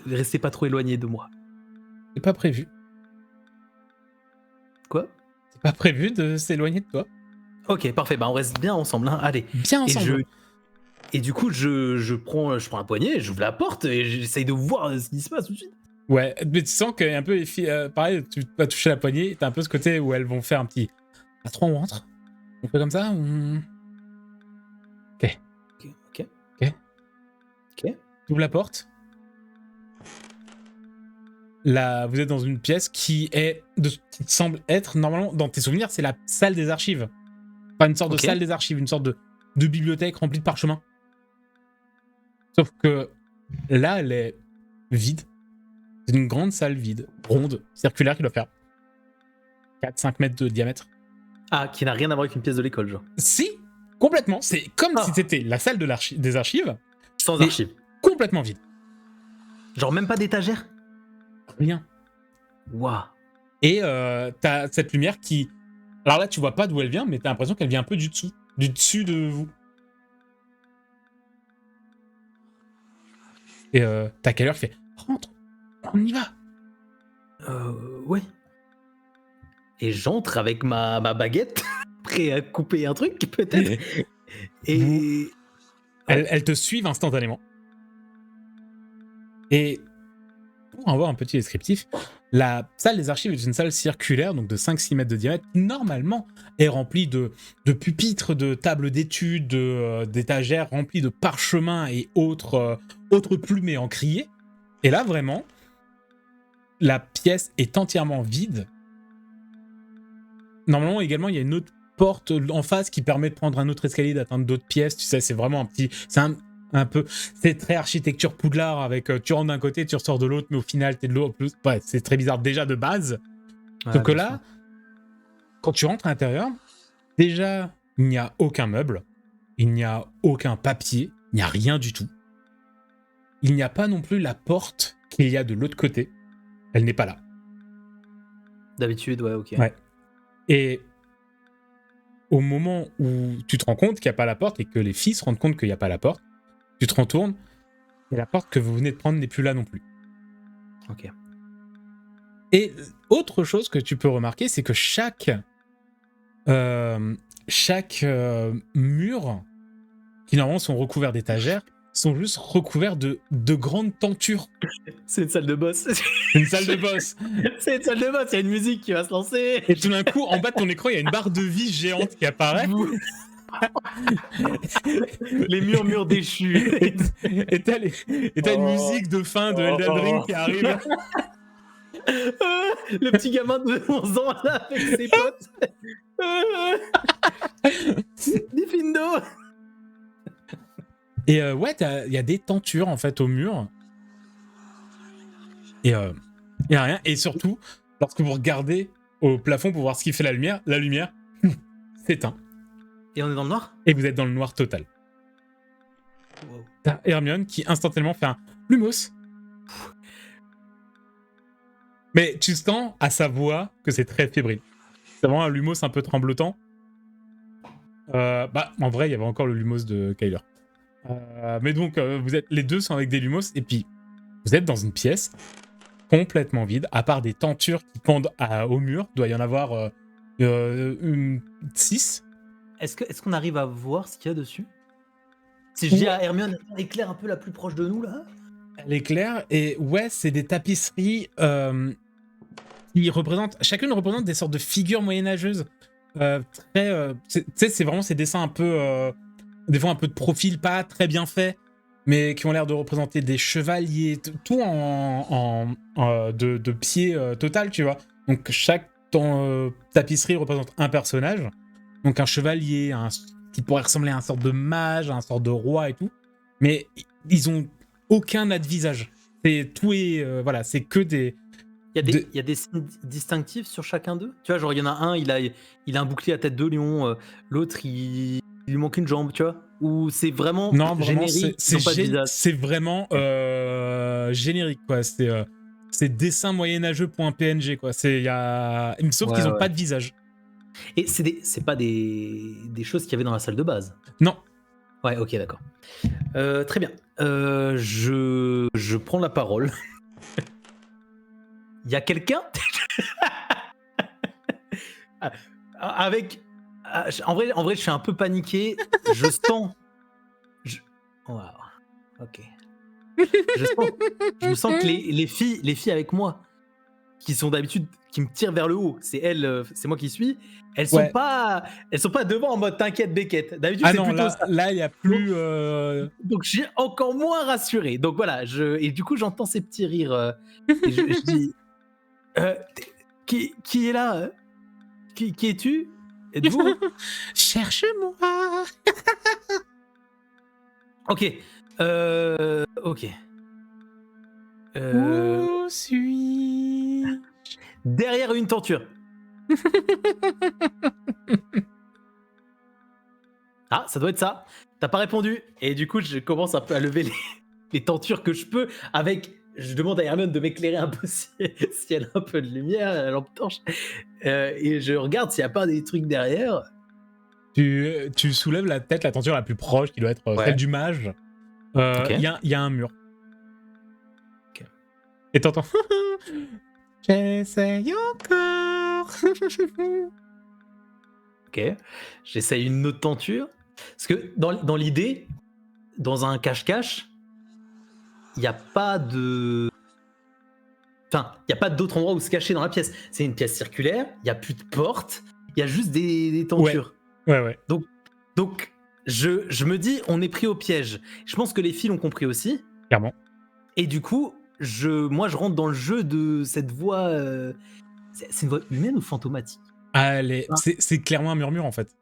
restez pas trop éloignés de moi. C'est pas prévu. Quoi? C'est pas prévu de s'éloigner de toi. Ok, parfait. Bah, on reste bien ensemble. Hein. Allez. Bien ensemble. Et du coup, je prends un poignet, j'ouvre la porte et j'essaye de voir ce qui se passe tout de suite. Ouais, mais tu sens qu'il y a un peu les filles... pareil, tu vas toucher la poignée, t'as un peu ce côté où elles vont faire un petit... À 3, on rentre. On fait comme ça ou... Ok. Tu ouvres la porte. Là, vous êtes dans une pièce qui semble être, normalement, dans tes souvenirs, c'est la salle des archives. Pas une sorte de salle des archives, une sorte de bibliothèque remplie de parchemins. Sauf que là, elle est vide. C'est une grande salle vide, ronde, circulaire, qui doit faire 4-5 mètres de diamètre. Ah, qui n'a rien à voir avec une pièce de l'école, genre. Si, complètement. C'est comme si c'était la salle des archives. Sans archives. Complètement vide. Genre même pas d'étagère? Rien. Waouh. Et t'as cette lumière qui... Alors là, tu vois pas d'où elle vient, mais t'as l'impression qu'elle vient un peu du dessus de vous. Et t'as Kyler qui fait « Rentre, on y va !» Ouais. Et j'entre avec ma baguette, prêt à couper un truc, peut-être. Et... Elles te suivent instantanément. Et pour avoir un petit descriptif, la salle des archives est une salle circulaire, donc de 5-6 mètres de diamètre, qui normalement est remplie de pupitres, de tables d'études, d'étagères remplies de parchemins et autres plumes et encriers. Et là, vraiment, la pièce est entièrement vide. Normalement, également, il y a une autre porte en face qui permet de prendre un autre escalier, d'atteindre d'autres pièces. Tu sais, c'est vraiment un petit... C'est très architecture Poudlard avec tu rentres d'un côté, tu ressors de l'autre, mais au final, t'es de l'autre. Ouais, c'est très bizarre déjà de base. Ouais, donc là, quand tu rentres à l'intérieur, déjà, il n'y a aucun meuble, il n'y a aucun papier, il n'y a rien du tout. Il n'y a pas non plus la porte qu'il y a de l'autre côté. Elle n'est pas là. D'habitude, ouais, ok. Ouais. Et au moment où tu te rends compte qu'il n'y a pas la porte et que les filles se rendent compte qu'il n'y a pas la porte, tu te retournes et la porte que vous venez de prendre n'est plus là non plus. Ok. Et autre chose que tu peux remarquer, c'est que chaque mur, qui normalement sont recouverts d'étagères, sont juste recouverts de grandes tentures. C'est une salle de boss. Une salle de boss. C'est une salle de boss, il y a une musique qui va se lancer. Et tout d'un coup, en bas de ton écran, il y a une barre de vie géante qui apparaît. Les murmures déchus. Et t'as une musique de fin de Elden Ring qui arrive. Le petit gamin de 11 ans là avec ses potes. Diffindo. Et ouais, il y a des tentures en fait au mur Et rien. Et surtout, lorsque vous regardez au plafond pour voir ce qui fait la lumière s'éteint. Et on est dans le noir? Et vous êtes dans le noir total. Wow. T'as Hermione qui instantanément fait un Lumos. Mais tu sens à sa voix que c'est très fébrile. C'est vraiment un Lumos un peu tremblotant. En vrai, il y avait encore le Lumos de Kyler. Mais donc, les deux sont avec des Lumos, et puis vous êtes dans une pièce complètement vide, à part des tentures qui pendent au mur. Il doit y en avoir 6. Est-ce qu'on arrive à voir ce qu'il y a dessus? Si je dis à Hermione, éclaire un peu la plus proche de nous, là. Elle éclaire, et ouais, c'est des tapisseries chacune représente des sortes de figures moyenâgeuses. C'est vraiment ces dessins un peu... des fois un peu de profil, pas très bien faits, mais qui ont l'air de représenter des chevaliers, tout de pied total, tu vois. Donc chaque tapisserie représente un personnage. Donc un chevalier, qui pourrait ressembler à un sorte de mage, à un sorte de roi et tout. Mais ils ont aucun autre visage. C'est que des... Il y a des signes distinctifs sur chacun d'eux. Tu vois, genre il y en a un, il a un bouclier à tête de lion, l'autre il lui manque une jambe, tu vois. Ou c'est vraiment générique, c'est vraiment générique, quoi. C'est dessin moyenâgeux.png, quoi. Sauf qu'ils n'ont pas de visage. Et c'est pas des choses qu'il y avait dans la salle de base. Non. Ouais, ok, d'accord. Très bien. Je prends la parole. Il y a quelqu'un en vrai, je suis un peu paniqué. Je sens. Wow. Ok. Je sens que les filles avec moi, qui sont d'habitude, qui me tirent vers le haut, c'est moi qui suis. Elles sont pas devant en mode t'inquiète, Beckett. D'habitude, c'est plutôt ça. Là, il y a plus. Donc, j'ai encore moins rassuré. Donc voilà, et du coup, j'entends ces petits rires. Et je dis. Qui est là? Qui es-tu? Êtes-vous? Cherche-moi. Ok. Ok. Où suis-je? Derrière une tenture. Ah, ça doit être ça. T'as pas répondu. Et du coup, je commence un peu à lever les tentures que je peux avec... Je demande à Hermione de m'éclairer un peu si elle a un peu de lumière, la lampe torche. Et je regarde s'il n'y a pas des trucs derrière. Tu soulèves la tenture la plus proche, qui doit être celle du mage. Il y a un mur. Okay. Et t'entends... J'essaye encore. Ok. J'essaye une autre tenture. Parce que dans l'idée, dans un cache-cache, il n'y a pas de... Enfin, il n'y a pas d'autre endroit où se cacher dans la pièce. C'est une pièce circulaire, il n'y a plus de porte, il y a juste des tentures. Ouais. Donc je me dis, on est pris au piège. Je pense que les filles l'ont compris aussi. Clairement. Et du coup, moi, je rentre dans le jeu de cette voix... C'est une voix humaine ou fantomatique? C'est clairement un murmure, en fait.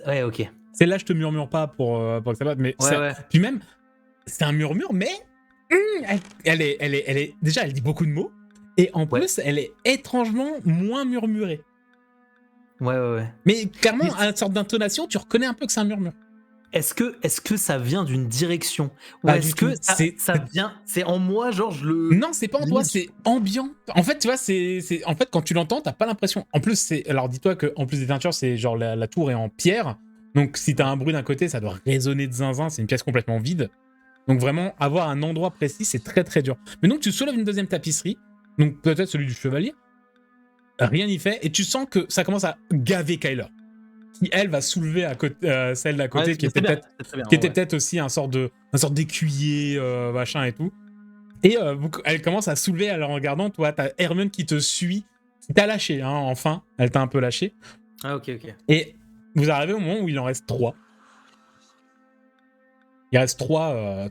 Ouais, ok. C'est là, je te murmure pas pour que ça va, mais puis même, c'est un murmure, mais elle est déjà, elle dit beaucoup de mots, et en plus, elle est étrangement moins murmurée. Ouais. Mais clairement, à une sorte d'intonation, tu reconnais un peu que c'est un murmure. Est-ce que ça vient d'une direction? Ou est-ce que ça vient... C'est en moi, genre je le... Non, c'est pas en toi, c'est ambiant. En fait, tu vois, en fait, quand tu l'entends, t'as pas l'impression. En plus, alors dis-toi qu'en plus des teintures, c'est genre la tour est en pierre. Donc si t'as un bruit d'un côté, ça doit résonner de zinzin, c'est une pièce complètement vide. Donc vraiment, avoir un endroit précis, c'est très très dur. Mais donc tu soulèves une deuxième tapisserie, donc peut-être celui du chevalier, rien n'y fait, et tu sens que ça commence à gaver Kyler. Qui, elle, va soulever celle d'à côté, qui était peut-être aussi un sort d'écuyer, machin et tout. Et elle commence à soulever, alors en regardant, toi, t'as Hermione qui te suit, qui t'a lâché, hein, enfin, elle t'a un peu lâché. Ah, ok. Et vous arrivez au moment où il en reste 3. Il reste 3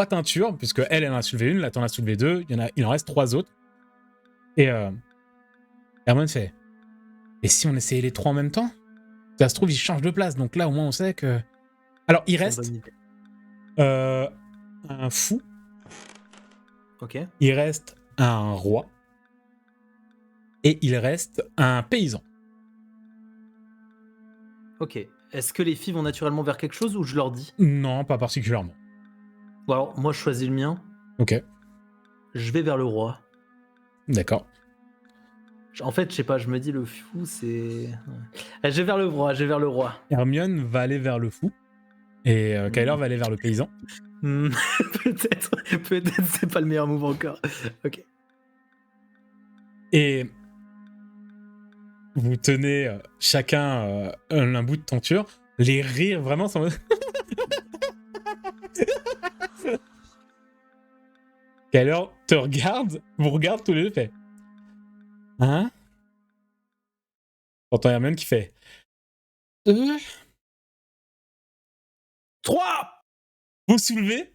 teintures, puisque elle en a soulevé une, là t'en as soulevé 2, il en reste 3 autres. Et Hermione fait: et si on essayait les 3 en même temps? Ça se trouve, ils changent de place, donc là au moins on sait que... Alors il reste un fou. Ok. Il reste un roi. Et il reste un paysan. Ok. Est-ce que les filles vont naturellement vers quelque chose ou je leur dis? Non, pas particulièrement. Bon alors, moi je choisis le mien. Ok, Je vais vers le roi. d'accord. En fait, je sais pas, je me dis le fou, c'est... Ouais. Je vais vers le roi, je vais vers le roi. Hermione va aller vers le fou. Et Kyler va aller vers le paysan. Peut-être c'est pas le meilleur move encore. Ok. Et vous tenez chacun un bout de tenture. Les rires vraiment sont... Kyler te regarde, vous regarde tous les deux, fait... Hein? T'entends Hermione qui fait... 2... 3. Vous soulevez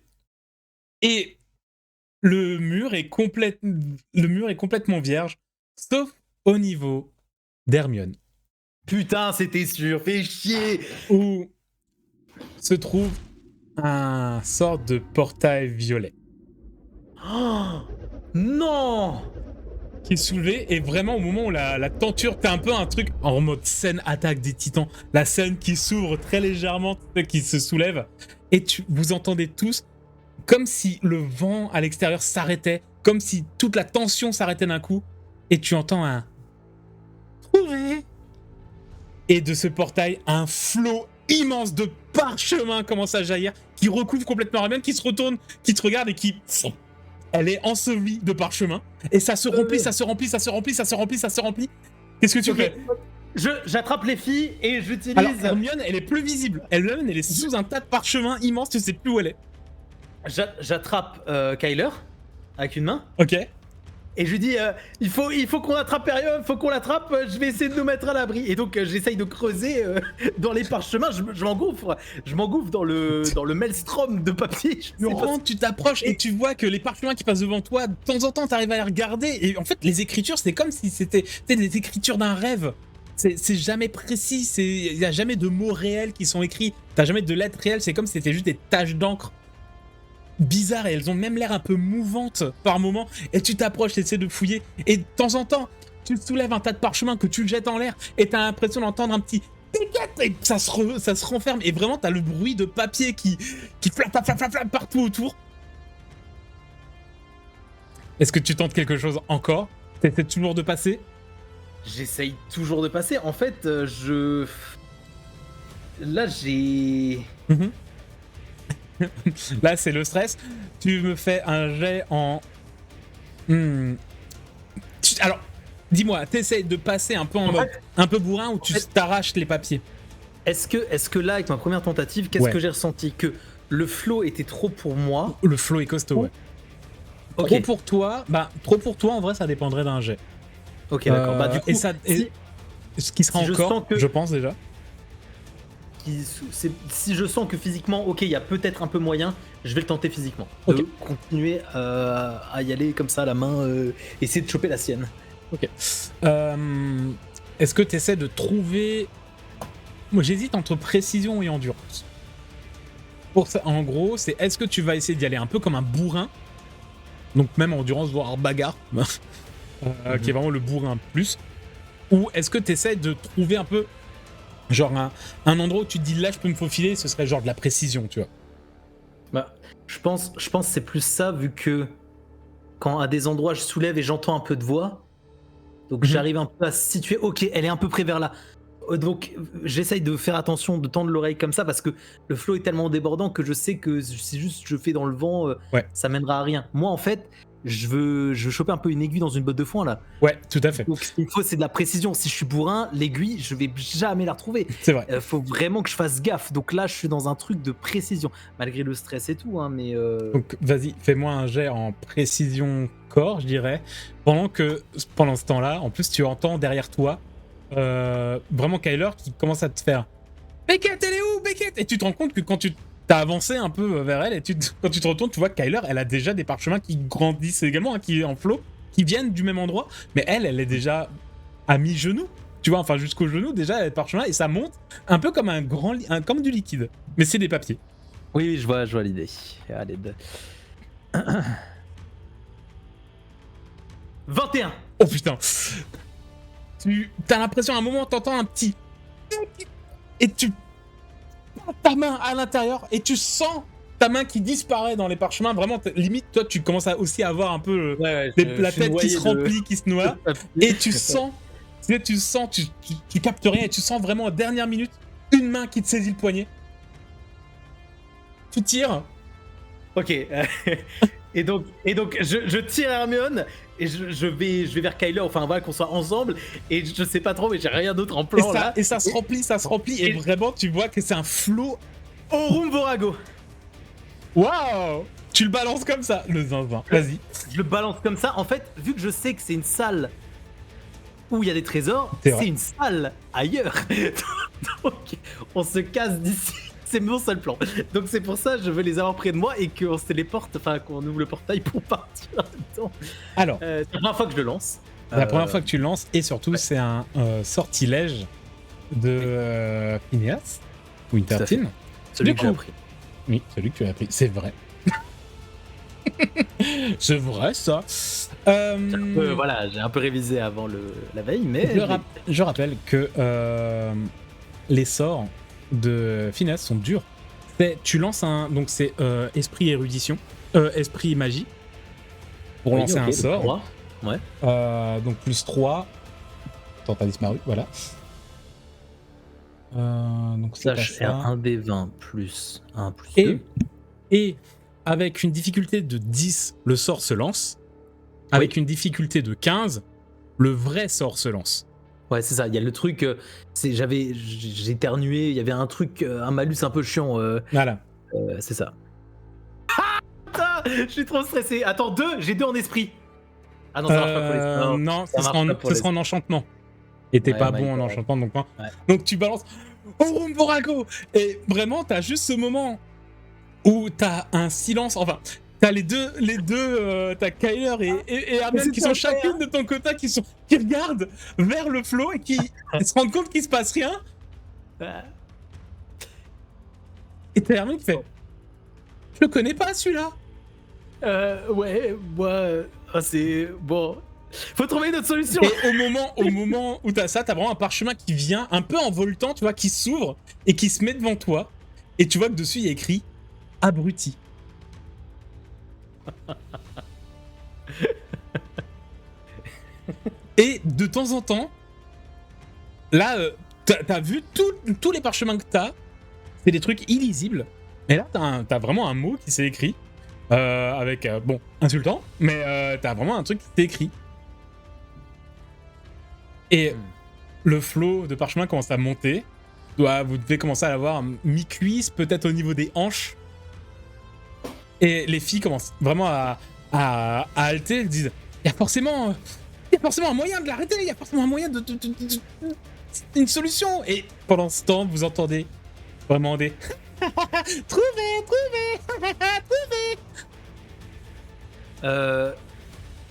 et le mur est complètement vierge, sauf au niveau d'Hermione. Putain, c'était sûr, fais chier. Où se trouve un sort de portail violet. Oh, non. Qui est soulevé, et vraiment au moment où la tenture, t'as un peu un truc en mode scène attaque des titans, la scène qui s'ouvre très légèrement, qui se soulève, et vous entendez tous comme si le vent à l'extérieur s'arrêtait, comme si toute la tension s'arrêtait d'un coup, et tu entends un trouvé. Et de ce portail, un flot immense de parchemin commence à jaillir, qui recouvre complètement Hermione, qui se retourne, qui te regarde et qui... Elle est ensevelie de parchemin, et ça se remplit, ça se remplit, ça se remplit, ça se remplit, ça se remplit. Qu'est-ce que tu fais? J'attrape les filles et j'utilise... Alors, Hermione, elle est plus visible. Elle est sous un tas de parchemins immense, tu sais plus où elle est. J'attrape Kyler avec une main. Ok. Et je lui dis, il faut qu'on attrape Hermione, faut qu'on l'attrape, je vais essayer de nous mettre à l'abri. Et donc j'essaye de creuser dans les parchemins, je m'engouffre dans le maelstrom de papier. Tu t'approches et tu vois que les parchemins qui passent devant toi, de temps en temps, t'arrives à les regarder. Et en fait, les écritures, c'est comme si c'était des écritures d'un rêve. C'est jamais précis, il n'y a jamais de mots réels qui sont écrits. T'as jamais de lettres réelles, c'est comme si c'était juste des taches d'encre bizarres, et elles ont même l'air un peu mouvantes par moment, et tu t'approches, tu essaies de fouiller, et de temps en temps, tu soulèves un tas de parchemins que tu le jettes en l'air, et t'as l'impression d'entendre un petit piquet, et ça se renferme, et vraiment t'as le bruit de papier qui flappe partout autour. Est-ce que tu tentes quelque chose encore? T'essaies toujours de passer? J'essaye toujours de passer, en fait, là j'ai... Là, c'est le stress. Tu me fais un jet en... Alors, dis-moi, t'essayes de passer un peu en mode un peu bourrin ou tu t'arraches les papiers? Est-ce que là, avec ma première tentative, qu'est-ce que j'ai ressenti? Que le flow était trop pour moi? Le flow est costaud, ouais. Okay. Trop pour toi, en vrai, ça dépendrait d'un jet. Ok, d'accord. Bah, du coup, ce qui sera encore, je pense déjà. Si je sens que physiquement, ok, il y a peut-être un peu moyen, je vais le tenter physiquement. Okay. De continuer à y aller comme ça à la main, essayer de choper la sienne. Ok. Est-ce que tu essaies de trouver... Moi, j'hésite entre précision et endurance. Pour ça, en gros, c'est est-ce que tu vas essayer d'y aller un peu comme un bourrin, donc même endurance, voire bagarre, qui est vraiment le bourrin plus, ou est-ce que tu essaies de trouver un peu genre un endroit où tu te dis là je peux me faufiler, ce serait genre de la précision, tu vois? Bah, je pense que c'est plus ça, vu que quand à des endroits je soulève et j'entends un peu de voix, donc j'arrive un peu à se situer, ok, elle est un peu près vers là. Donc j'essaye de faire attention, de tendre l'oreille comme ça, parce que le flow est tellement débordant que je sais que si juste je fais dans le vent, ça mènera à rien. Moi en fait, je veux choper un peu une aiguille dans une botte de foin là. Ouais, tout à fait. Donc ce qu'il faut, c'est de la précision. Si je suis bourrin, l'aiguille, je vais jamais la retrouver. C'est vrai. Faut vraiment que je fasse gaffe. Donc là, je suis dans un truc de précision, malgré le stress et tout, hein, mais... Donc vas-y, fais-moi un jet en précision corps, je dirais. Pendant ce temps-là, en plus tu entends derrière toi vraiment Kyler qui commence à te faire « Beckett, elle est où, Beckett ?» Et tu te rends compte que quand tu t'as avancé un peu vers elle, et quand tu te retournes, tu vois que Kyler, elle a déjà des parchemins qui grandissent également, hein, qui est en flot, qui viennent du même endroit, mais elle est déjà à mi-genou, tu vois, enfin jusqu'au genou, déjà, elle a des parchemins, et ça monte un peu comme comme du liquide, mais c'est des papiers. Oui, je vois l'idée. Allez. 21. Oh putain. T'as l'impression à un moment, t'entends un petit... Et tu... ta main à l'intérieur et tu sens ta main qui disparaît dans les parchemins. Vraiment, limite, toi, tu commences à aussi avoir un peu la tête qui se remplit, qui se noie. Et tu sens, tu captes rien et tu sens vraiment en dernière minute une main qui te saisit le poignet. Tu tires. Ok. Et donc je tire Hermione et je vais vers Kyler, enfin voilà, qu'on soit ensemble, et je sais pas trop, mais j'ai rien d'autre en plan là. Et ça se remplit, et vraiment tu vois que c'est un flot. Aurum Vorago. Waouh. Tu le balances comme ça, le zinzin. Vas-y. Je le balance comme ça. En fait, vu que je sais que c'est une salle où il y a des trésors, c'est une salle ailleurs. Donc on se casse d'ici. C'est mon seul plan. Donc c'est pour ça que je veux les avoir près de moi et qu'on se téléporte, enfin qu'on ouvre le portail pour partir là-dedans. Alors, c'est la première fois que je le lance. C'est la première fois que tu le lances, et surtout c'est un sortilège de Phineas Wintertine. Celui que j'ai appris. Oui, celui que tu as appris, c'est vrai. C'est vrai ça. Voilà, j'ai un peu révisé avant la veille, mais... Je rappelle que les sorts de Phineas sont durs. Tu lances un... Donc c'est esprit érudition, esprit magie, pour lancer un sort. 3. Ouais. Donc plus 3. Attends, t'as disparu, voilà. Donc Slash R1 des 20 plus 1 plus 2. Et avec une difficulté de 10, le sort se lance. Avec une difficulté de 15, le vrai sort se lance. Ouais, c'est ça. Il y a le truc. J'ai éternué. Il y avait un truc, un malus un peu chiant. Voilà. C'est ça. Ah, je suis trop stressé. Attends, 2. J'ai 2 en esprit. Ah non, ça marche pas pour les... Non, ce sera en enchantement. Et t'es pas bon en enchantement, donc non. Ouais. Donc tu balances Aurum Vorago. Et vraiment, t'as juste ce moment où t'as un silence. Enfin, t'as les deux, t'as Kyler et Hermione qui sont chacune de ton côté, qui regardent vers le flot et qui se rendent compte qu'il se passe rien. Et t'as Hermione qui fait: je le connais pas celui-là. Ouais, moi, c'est bon. Faut trouver une autre solution. Et au moment où t'as ça, t'as vraiment un parchemin qui vient un peu en voletant, tu vois, qui s'ouvre et qui se met devant toi. Et tu vois que dessus il y a écrit abruti. Et de temps en temps, là, t'as vu tous les parchemins que t'as, c'est des trucs illisibles. Et là, t'as vraiment un mot qui s'est écrit, avec, bon, insultant, mais t'as vraiment un truc qui s'est écrit. Et le flot de parchemin commence à monter. Vous devez commencer à l'avoir mi-cuisse, peut-être au niveau des hanches. Et les filles commencent vraiment à halter. Elles disent: il y a forcément un moyen de l'arrêter, il y a forcément un moyen de une solution. Et pendant ce temps, vous entendez vraiment des trouvez.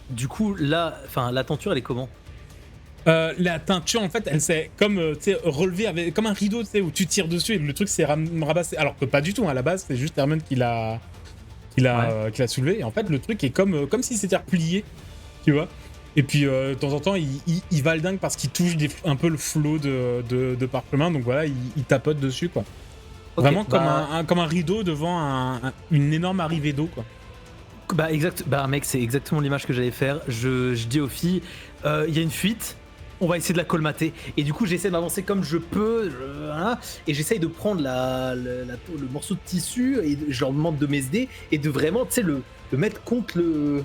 Du coup, là, enfin, la tenture, elle est comment? La teinture, en fait, elle s'est comme relevée avec comme un rideau, où tu tires dessus et le truc s'est rabassé. Alors que pas du tout, à la base, c'est juste Hermione qui l'a soulevé. Et en fait, le truc est comme s'il s'était replié, tu vois. Et puis de temps en temps, il va le dingue parce qu'il touche un peu le flot de parchemin. Donc voilà, il tapote dessus, quoi. Okay, vraiment comme un rideau devant une énorme arrivée d'eau, quoi. Bah mec, c'est exactement l'image que j'allais faire. Je dis aux filles, il y a une fuite, on va essayer de la colmater. Et du coup, j'essaie d'avancer comme je peux, et j'essaye de prendre le morceau de tissu, et je leur demande de m'aider, et de vraiment, tu sais, le mettre contre le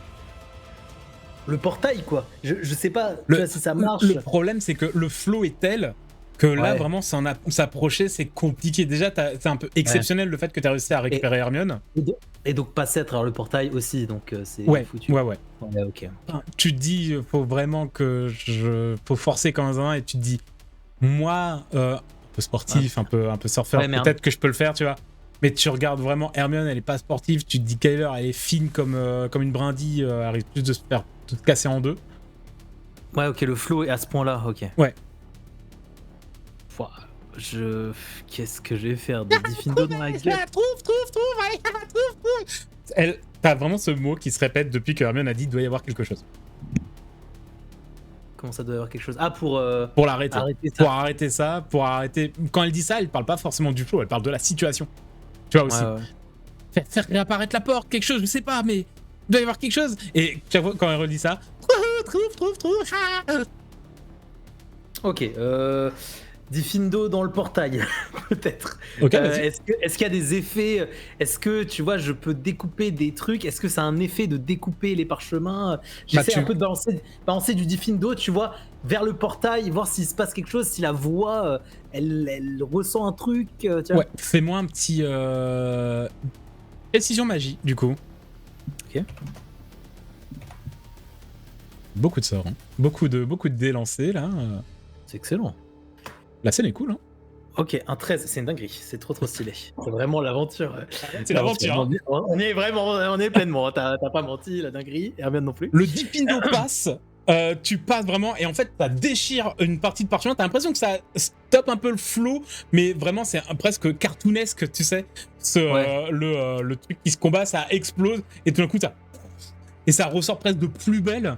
portail, quoi. Je sais pas si ça marche. Le problème, c'est que le flow est tel que là, vraiment, s'approcher, c'est compliqué. Déjà, c'est un peu exceptionnel le fait que tu as réussi à récupérer Hermione. Et donc passer à travers le portail aussi, donc c'est foutu. Ouais. Ok. Tu te dis, faut vraiment faut forcer comme un et tu te dis, moi, un peu sportif, un peu surfeur, peut-être que je peux le faire, tu vois. Mais tu regardes vraiment Hermione, elle est pas sportive. Tu te dis Kyler, elle est fine comme une brindille, elle arrive plus de se faire tout casser en deux. Ouais, ok, le flow est à ce point-là, ok. Ouais. Qu'est-ce que je vais faire? Des diffindo dans la gueule? Trouve. T'as vraiment ce mot qui se répète depuis que Hermione a dit: il doit y avoir quelque chose. Comment ça doit y avoir quelque chose? Ah, pour l'arrêter. arrêter ça. Pour arrêter ça, pour arrêter. Quand elle dit ça, elle parle pas forcément du flow, elle parle de la situation. Tu vois aussi. Ouais. Faire réapparaître la porte, quelque chose, je sais pas, mais il doit y avoir quelque chose. Et chaque fois, quand elle redit ça, trouve. Ok, Diffindo dans le portail, peut-être. Ok, est-ce qu'il y a des effets? Est-ce que, tu vois, je peux découper des trucs? Est-ce que ça a un effet de découper les parchemins? J'essaie un peu de balancer du Diffindo, tu vois, vers le portail, voir s'il se passe quelque chose, si la voix, elle ressent un truc. Tu vois. Ouais, fais-moi un petit... Précision magie, du coup. Ok. Beaucoup de sorts, hein. Beaucoup de dés lancés, là. C'est excellent. La scène est cool, hein. Ok, un 13, c'est une dinguerie, c'est trop stylé. C'est vraiment l'aventure. C'est l'aventure, hein. On y est vraiment, on est pleinement. T'as pas menti, la dinguerie, et rien non plus. Le Diffindo passe, tu passes vraiment, et en fait, ça déchire une partie de parchemin. T'as l'impression que ça stoppe un peu le flow, mais vraiment, c'est presque cartoonesque, tu sais. Le truc qui se combat, ça explose, et tout d'un coup, et ça ressort presque de plus belle.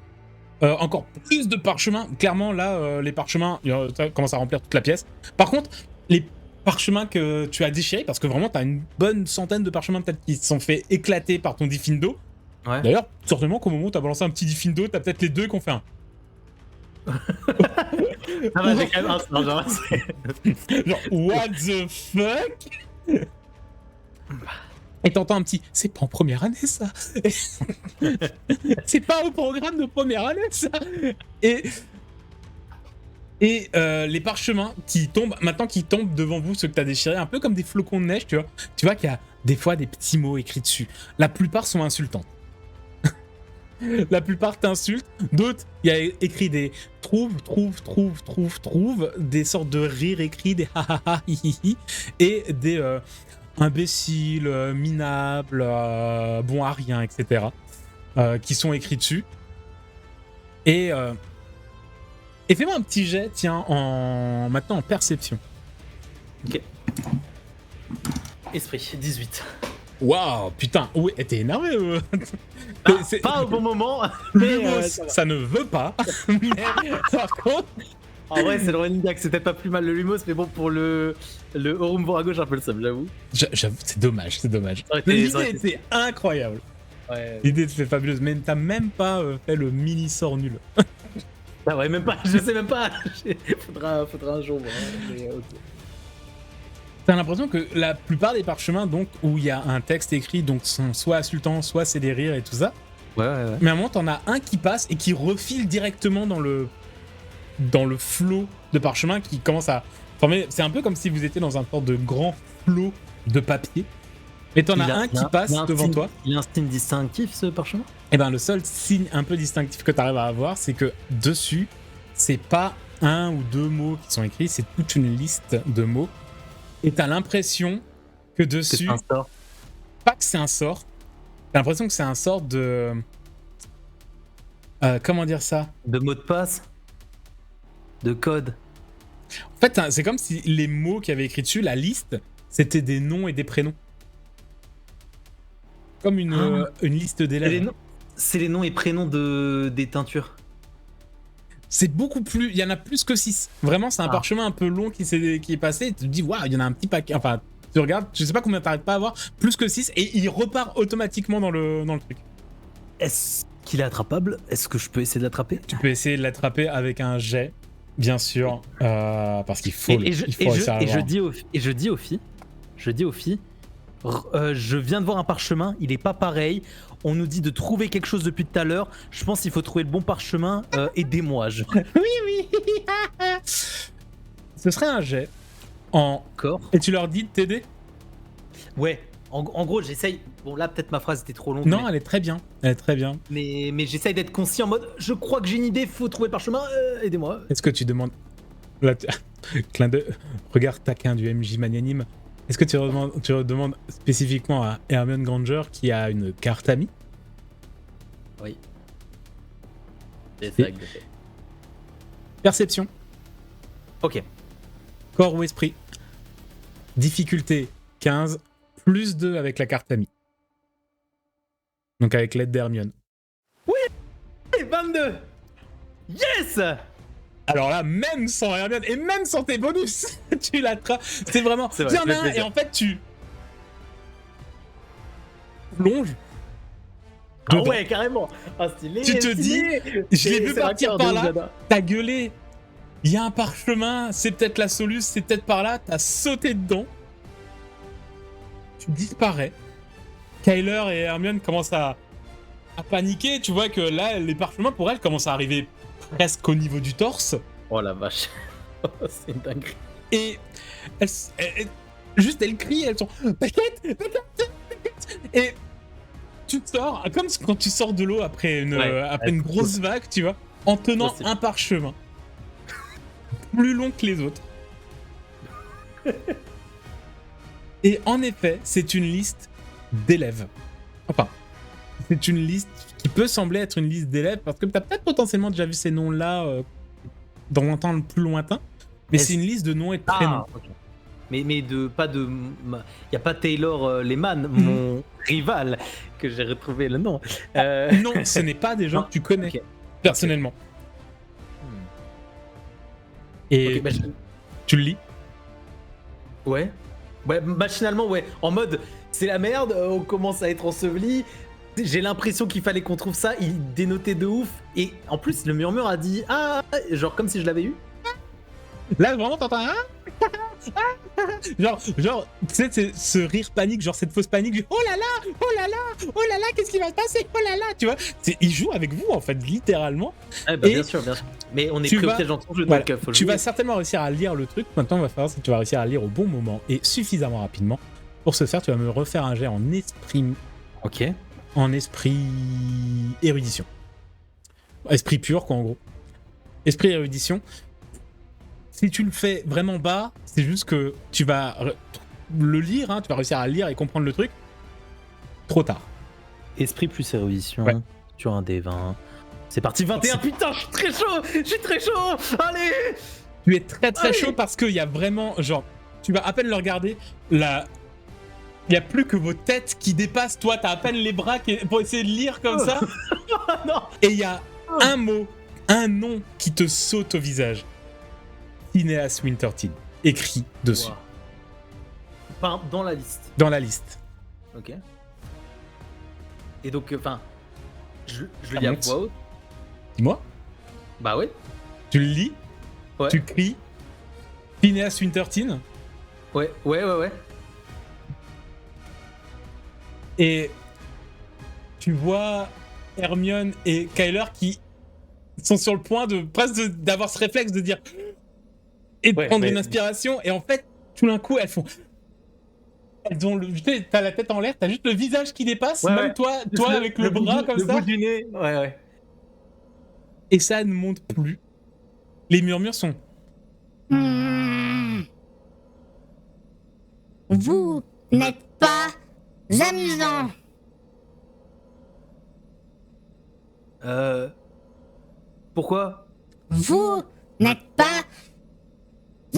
Encore plus de parchemins. Clairement, là, les parchemins, ça commence à remplir toute la pièce. Par contre, les parchemins que tu as déchirés, parce que vraiment, tu as une bonne centaine de parchemins peut-être qui se sont fait éclater par ton Diffindo. Ouais. D'ailleurs, certainement qu'au moment où tu as balancé un petit Diffindo, tu as peut-être les deux qui ont fait un. Ah bah, j'ai quand même un sort, genre. Genre, what the fuck? Et t'entends un petit, c'est pas en première année ça. C'est pas au programme de première année ça. Et les parchemins qui tombent, maintenant qui tombent devant vous, ceux que t'as déchirés, un peu comme des flocons de neige, tu vois. Tu vois qu'il y a des fois des petits mots écrits dessus. La plupart sont insultants. La plupart t'insultent, d'autres, il y a écrit des trouve, des sortes de rires écrits, des ha ha ha hi hi hi, et des imbéciles, minables, bon à rien, etc. Qui sont écrits dessus. Et fais-moi un petit jet, tiens, maintenant en perception. Ok. Esprit, 18. Waouh, putain, ouais, t'es énervé. Pas au bon moment. Mais ça ne veut pas. Mais par contre... En vrai, c'est le running gag, c'est peut-être pas plus mal le Lumos, mais bon, pour le Orumbo à gauche, un peu le seum, j'avoue. J'avoue, c'est dommage. L'idée était incroyable. Ouais. L'idée était fabuleuse, mais t'as même pas fait le mini sort nul. Ah ouais, même pas, je sais même pas. Faudra un jour voir. Mais ok. T'as l'impression que la plupart des parchemins, donc, où il y a un texte écrit, donc, sont soit insultants, soit c'est des rires et tout ça. Ouais. Mais à un moment, t'en as un qui passe et qui refile directement dans le flot de parchemin qui commence à former. C'est un peu comme si vous étiez dans un sorte de grand flot de papier. Et t'en as un qui passe devant toi. Il a un signe distinctif, ce parchemin? Et ben le seul signe un peu distinctif que t'arrives à avoir, c'est que dessus, c'est pas un ou deux mots qui sont écrits, c'est toute une liste de mots. Et t'as l'impression que dessus... C'est un sort. Pas que c'est un sort. T'as l'impression que c'est un sort de... comment dire ça? De mot de passe? De code? En fait, c'est comme si les mots qu'il y avait écrits dessus, la liste, c'était des noms et des prénoms. Comme une liste d'élèves. C'est les noms et prénoms des teintures. C'est beaucoup plus... Il y en a plus que 6. Vraiment, c'est un parchemin un peu long qui est passé. Et tu te dis, waouh, il y en a un petit paquet. Enfin, tu regardes, je sais pas combien t'arrêtes pas à avoir. Plus que 6. Et il repart automatiquement dans le truc. Est-ce qu'il est attrapable? Est-ce que je peux essayer de l'attraper? Tu peux essayer de l'attraper avec un jet, bien sûr. Parce qu'il faut je dis aux filles, je viens de voir un parchemin, il est pas pareil. On nous dit de trouver quelque chose depuis tout à l'heure. Je pense qu'il faut trouver le bon parchemin. Aidez-moi. Oui. Ce serait un jet. Encore. Et tu leur dis de t'aider? Ouais. En gros, j'essaye. Bon, là, peut-être ma phrase était trop longue. Non, elle est très bien. Mais j'essaye d'être conscient en mode je crois que j'ai une idée, faut trouver le parchemin. Aidez-moi. Est-ce que tu demandes. Là, clin d'œil. Regard taquin du MJ magnanime. Est-ce que tu redemandes spécifiquement à Hermione Granger qui a une carte amie? Oui. C'est ça que je fais. Perception. Ok. Corps ou esprit. Difficulté 15, plus 2 avec la carte amie. Donc avec l'aide d'Hermione. Oui, 22. Yes. Alors là, même sans Hermione et même sans tes bonus, tu l'attrapes. C'est vraiment. C'est vrai, Il y en a un, et en fait, tu plonges. Ah dedans. ouais, carrément. Ah, stylé. Tu te stylé. dis, je l'ai vu C'est partir raccord par de là, Zada. t'as gueulé. Il y a un parchemin, c'est peut-être la soluce, c'est peut-être par là, t'as sauté dedans. Tu disparais. Kyler et Hermione commencent à paniquer. Tu vois que là, les parchemins pour elle commencent à arriver presque au niveau du torse. Oh la vache. C'est une dinguerie. Et juste elles crient, elles sont Paquette. Et tu sors, comme quand tu sors de l'eau après une grosse vague, tu vois, en tenant un parchemin plus long que les autres. Et en effet, c'est une liste d'élèves. Enfin, c'est une liste qui peut sembler être une liste d'élèves parce que tu as peut-être potentiellement déjà vu ces noms-là dans un temps plus lointain, mais c'est une liste de noms et de prénoms. Okay. Mais pas de. Il n'y a pas Taylor Lehman, mon rival, que j'ai retrouvé le nom. Non, ce n'est pas des gens que tu connais, personnellement. Et tu le lis? Ouais, machinalement, ouais. En mode, c'est la merde, on commence à être enseveli. J'ai l'impression qu'il fallait qu'on trouve ça, il dénotait de ouf. Et en plus, le murmure a dit ah, genre comme si je l'avais eu. Là, vraiment, t'entends genre, tu sais, c'est ce rire panique, genre cette fausse panique, oh là là, qu'est-ce qui va se passer, oh là là, tu vois, il joue avec vous en fait, littéralement. Ah bah, bien sûr. Mais on est très gentil, donc tu vas certainement réussir à lire le truc. Maintenant, il va falloir si tu vas réussir à lire au bon moment et suffisamment rapidement. Pour ce faire, tu vas me refaire un jet en esprit. Ok. En esprit érudition. Esprit pur, quoi, en gros. Esprit érudition. Si tu le fais vraiment bas, c'est juste que tu vas le lire, hein, tu vas réussir à lire et comprendre le truc. Trop tard. Esprit plus érudition, sur un D20. C'est parti, 21, putain, je suis très chaud, allez. Tu es très chaud parce qu'il y a vraiment, genre, tu vas à peine le regarder, il n'y a plus que vos têtes qui dépassent, toi, t'as à peine les bras pour essayer de lire comme ça. Non. Et il y a un mot, un nom qui te saute au visage. Phineas Wintertine, écrit dessus. Wow. Enfin, dans la liste. Dans la liste. Ok. Et donc, enfin, je le lis à voix haute. Dis-moi. Bah ouais. Tu le lis. Ouais. Tu cries. Phineas Wintertine. Ouais. Et tu vois Hermione et Kyler qui sont sur le point de presque d'avoir ce réflexe de dire et de prendre une inspiration. Et en fait, tout d'un coup, elles ont t'as la tête en l'air, t'as juste le visage qui dépasse, même toi avec le bras comme ça. Le bout du nez. Ouais. Et ça ne monte plus. Les murmures sont. Vous n'êtes pas amusant. Pourquoi? Vous n'êtes pas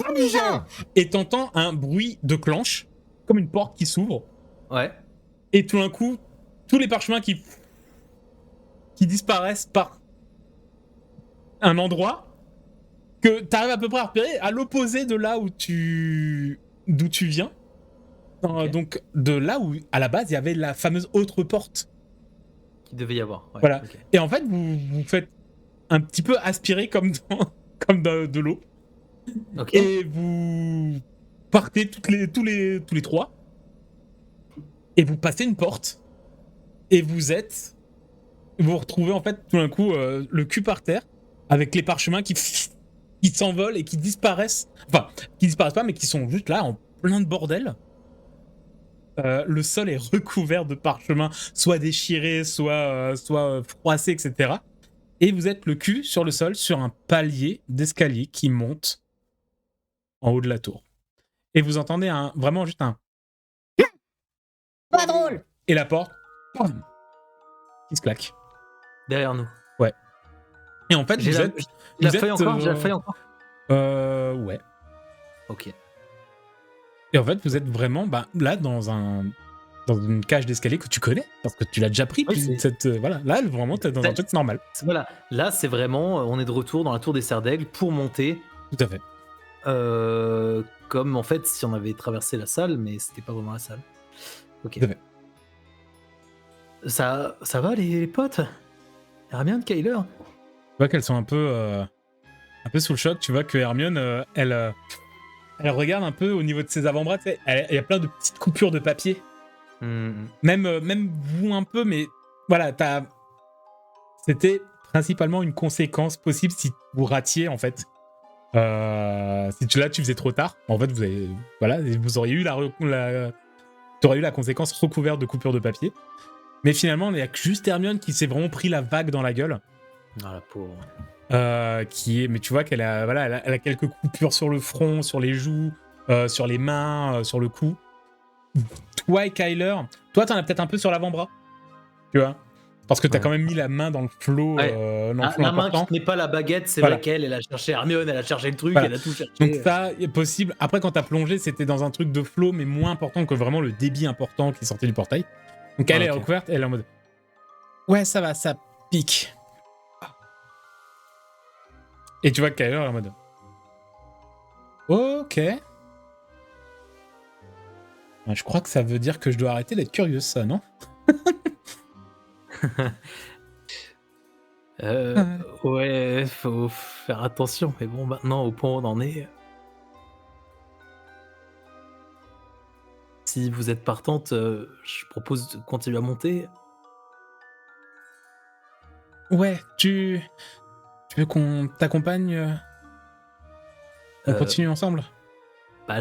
amusant. Et t'entends un bruit de clenche, comme une porte qui s'ouvre. Ouais. Et tout d'un coup, tous les parchemins qui disparaissent par un endroit que t'arrives à peu près à repérer à l'opposé de là d'où tu viens. Okay. Donc de là où à la base il y avait la fameuse autre porte qui devait y avoir. Ouais, voilà. Okay. Et en fait vous faites un petit peu aspirer comme de l'eau. Okay. Et vous partez tous les trois et vous passez une porte et vous vous retrouvez en fait tout d'un coup le cul par terre avec les parchemins qui s'envolent et qui disparaissent. Enfin, qui disparaissent pas mais qui sont juste là en plein de bordel. Le sol est recouvert de parchemins, soit déchirés, soit froissés, etc. Et vous êtes le cul sur le sol, sur un palier d'escalier qui monte en haut de la tour. Et vous entendez vraiment juste un... Pas drôle. Et la porte qui se claque. Derrière nous. Ouais. Et en fait, vous êtes... J'ai la feuille encore ouais. Ok. Et en fait, vous êtes vraiment là dans un dans une cage d'escalier que tu connais, parce que tu l'as déjà pris. Oui, Voilà, là, vraiment, t'es dans un truc normal. Voilà, là c'est vraiment, on est de retour dans la tour des Serres d'Aigle pour monter. Tout à fait. Comme en fait si on avait traversé la salle, mais c'était pas vraiment la salle. Ok. Tout à fait. Ça va les potes? Hermione, Kyler? Tu vois qu'elles sont un peu sous le choc. Tu vois que Hermione, elle regarde un peu au niveau de ses avant-bras. Tu sais, il y a plein de petites coupures de papier. Même vous un peu, mais voilà, c'était principalement une conséquence possible si vous ratiez en fait. Si tu faisais trop tard, en fait, vous auriez eu t'aurais eu la conséquence recouverte de coupures de papier. Mais finalement, il n'y a que juste Hermione qui s'est vraiment pris la vague dans la gueule. Ah la pauvre. Mais tu vois qu'elle a quelques coupures sur le front, sur les joues, sur les mains, sur le cou. Toi et Kyler, toi t'en as peut-être un peu sur l'avant-bras, tu vois, parce que t'as quand même mis la main dans le flot. La main qui tenait pas la baguette, c'est vrai qu'elle a cherché Hermione, elle a cherché le truc, elle a tout cherché. Donc ça est possible. Après, quand t'as plongé, c'était dans un truc de flot, mais moins important que vraiment le débit important qui sortait du portail. Donc elle est recouverte, elle est en mode ouais, ça va, ça pique. Et tu vois que Kyler est en mode ok. Je crois que ça veut dire que je dois arrêter d'être curieuse, ça, non? Ouais, faut faire attention. Mais bon, maintenant, au point où on en est... Si vous êtes partante, je propose de continuer à monter. Ouais, tu veux qu'on t'accompagne? On continue ensemble? Bah,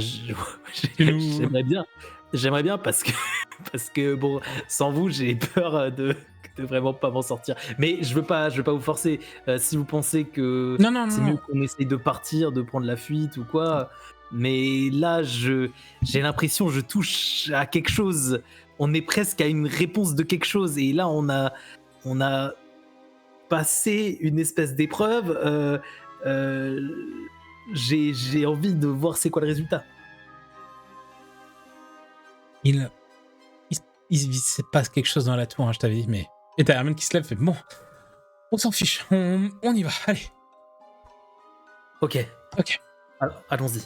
j'aimerais bien parce que bon, sans vous, j'ai peur de vraiment pas m'en sortir. Mais je veux pas vous forcer. Si vous pensez que c'est mieux qu'on essaye de partir, de prendre la fuite ou quoi. Mais là, j'ai l'impression, je touche à quelque chose. On est presque à une réponse de quelque chose. Et là, on a passé une espèce d'épreuve. J'ai envie de voir c'est quoi le résultat. Il se passe quelque chose dans la tour, hein, je t'avais dit, mais... Et t'as Hermione qui se lève, fait bon, on s'en fiche, on y va, allez. Ok. Alors, allons-y.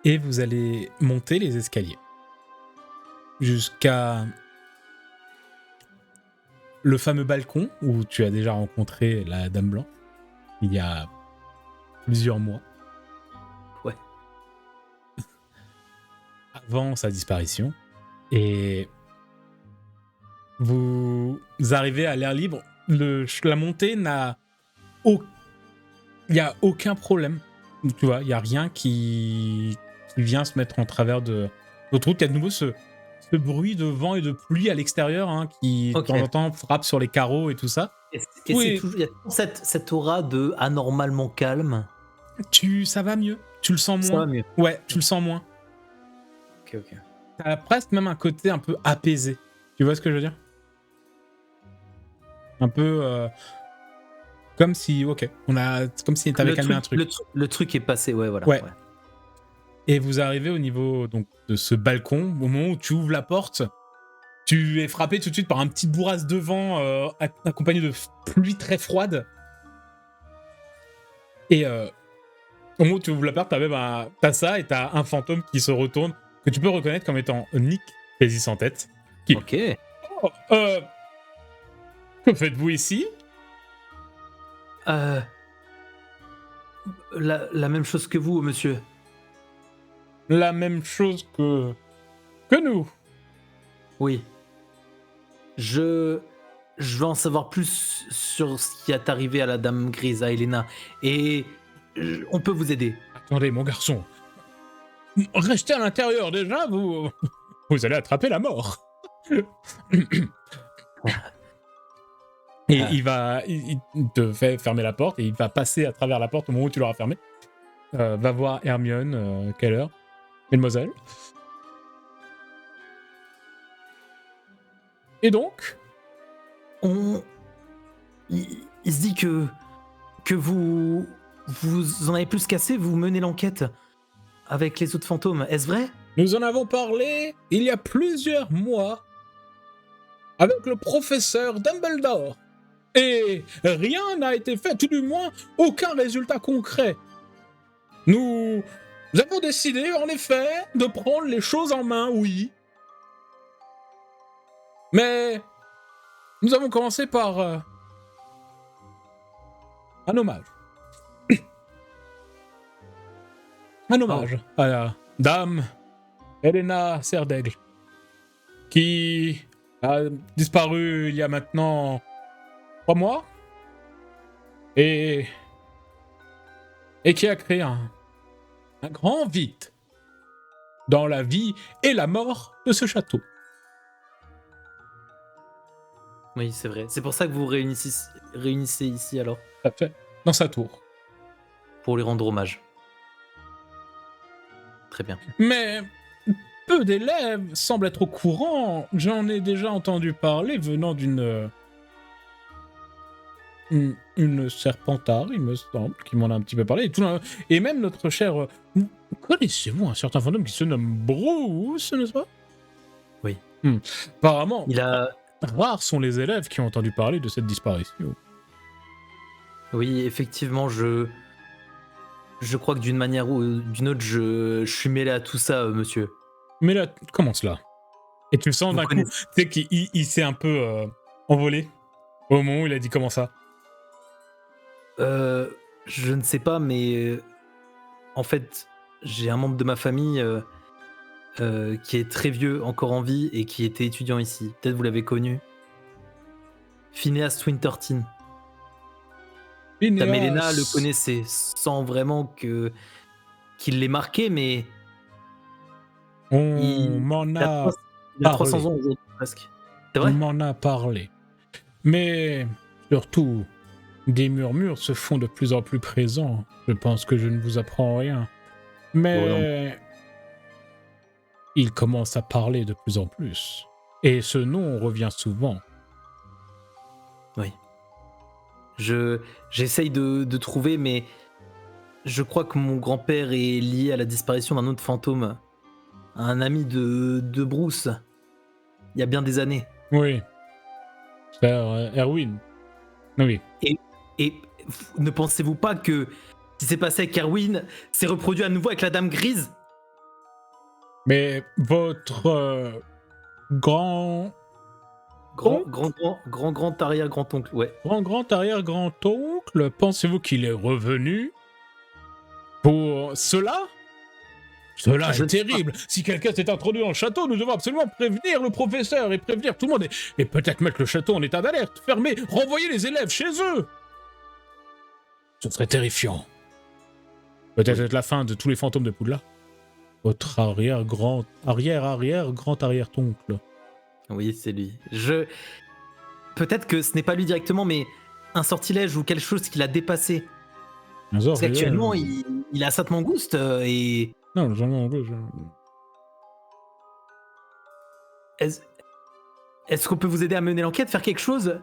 Et vous allez monter les escaliers jusqu'à le fameux balcon où tu as déjà rencontré la Dame Blanc il y a plusieurs mois. Ouais. Avant sa disparition. Et vous arrivez à l'air libre. La montée n'a... Il n'y a aucun problème. Tu vois, il n'y a rien qui vient se mettre en travers de votre route. Il y a de nouveau ce bruit de vent et de pluie à l'extérieur qui, de temps en temps, frappe sur les carreaux et tout ça. Il y a toujours cette aura de anormalement calme. Ça va mieux. Tu le sens moins. Ça va mieux. Ouais, tu le sens moins. Ok. T'as presque même un côté un peu apaisé. Tu vois ce que je veux dire? Un peu comme si, comme si t'avais calmé un truc. Le truc est passé, ouais, voilà. Ouais. Et vous arrivez au niveau donc de ce balcon. Au moment où tu ouvres la porte, tu es frappé tout de suite par un petit bourrasque de vent accompagné de pluie très froide. Et au moment où tu ouvres la porte, t'as ça et t'as un fantôme qui se retourne, que tu peux reconnaître comme étant Nick, quasi sans tête. Ok. Oh, que faites-vous ici? La même chose que vous, monsieur. La même chose que nous. Oui. Je veux en savoir plus sur ce qui est arrivé à la Dame Grise, à Elena. Et on peut vous aider. Attendez, mon garçon. Restez à l'intérieur déjà, vous allez attraper la mort. Et il te fait fermer la porte et il va passer à travers la porte au moment où tu l'auras fermée. Va voir Hermione, Keller, Mademoiselle. Et donc, il se dit que vous en avez plus cassé, vous menez l'enquête avec les autres fantômes. Est-ce vrai? Nous en avons parlé il y a plusieurs mois avec le professeur Dumbledore. Et rien n'a été fait, tout du moins aucun résultat concret. Nous avons décidé, en effet, de prendre les choses en main, oui. Mais nous avons commencé par un hommage. Un hommage à la dame Helena Serdaigle, qui a disparu il y a maintenant 3 mois et qui a créé un grand vide dans la vie et la mort de ce château. Oui, c'est vrai. C'est pour ça que vous vous réunissez ici alors. Tout à fait. Dans sa tour. Pour lui rendre hommage. Très bien. Mais peu d'élèves semblent être au courant. J'en ai déjà entendu parler venant d'une une serpentard, il me semble, qui m'en a un petit peu parlé. Et même notre cher... Connaissez-vous un certain fantôme qui se nomme Bruce, n'est-ce pas? Oui. Apparemment, Il a... rares sont les élèves qui ont entendu parler de cette disparition. Oui, effectivement, je crois que d'une manière ou d'une autre, je suis mêlé à tout ça, monsieur. Mais là, comment cela? Et tu le sens d'un coup, tu sais qu'il s'est un peu envolé au moment où il a dit comment ça? Je ne sais pas, mais en fait, j'ai un membre de ma famille qui est très vieux, encore en vie, et qui était étudiant ici. Peut-être vous l'avez connu. Phineas Winterton. Dame Helena le connaissait, sans vraiment qu'il l'ait marqué, mais... Il a 300 ans aujourd'hui, presque. C'est vrai? On m'en a parlé. Mais surtout, des murmures se font de plus en plus présents. Je pense que je ne vous apprends rien. Mais il commence à parler de plus en plus. Et ce nom revient souvent. Oui. J'essaye de trouver, mais je crois que mon grand-père est lié à la disparition d'un autre fantôme. Un ami de Bruce. Il y a bien des années. Oui. Père Erwin. Oui. Et ne pensez-vous pas que ce qui s'est passé avec Erwin s'est reproduit à nouveau avec la Dame Grise? Mais votre grand arrière-grand-oncle, ouais. Grand arrière-grand-oncle, pensez-vous qu'il est revenu pour cela? Cela est terrible. Si quelqu'un s'est introduit dans le château, nous devons absolument prévenir le professeur et prévenir tout le monde. Et peut-être mettre le château en état d'alerte, fermer, renvoyer les élèves chez eux. Ce serait terrifiant. Peut-être être la fin de tous les fantômes de Poudlard. Votre arrière-grand-oncle. Oui, c'est lui. Peut-être que ce n'est pas lui directement, mais un sortilège ou quelque chose qui l'a dépassé. Parce qu'actuellement, il a Sainte Mangouste et... Non, j'en ai enlevé. Est-ce qu'on peut vous aider à mener l'enquête, faire quelque chose?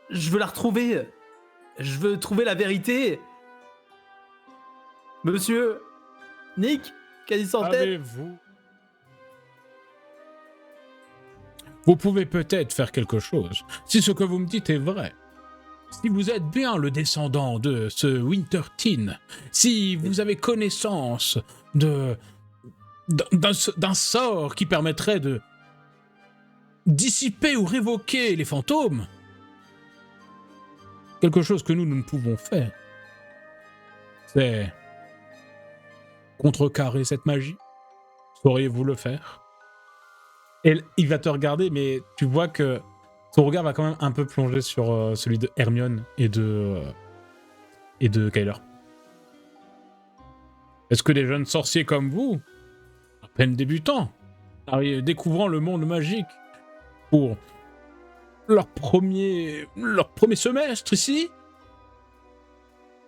Je veux la retrouver. Je veux trouver la vérité. Monsieur Nick, quasi sans tête. Vous pouvez peut-être faire quelque chose, si ce que vous me dites est vrai. Si vous êtes bien le descendant de ce Winterton, si vous avez connaissance d'un sort qui permettrait de dissiper ou révoquer les fantômes, quelque chose que nous ne pouvons faire, c'est contrecarrer cette magie. Sauriez-vous le faire? Et il va te regarder, mais tu vois que son regard va quand même un peu plonger sur celui de Hermione et de Kyler. Est-ce que des jeunes sorciers comme vous, à peine débutants, découvrant le monde magique pour leur premier semestre ici,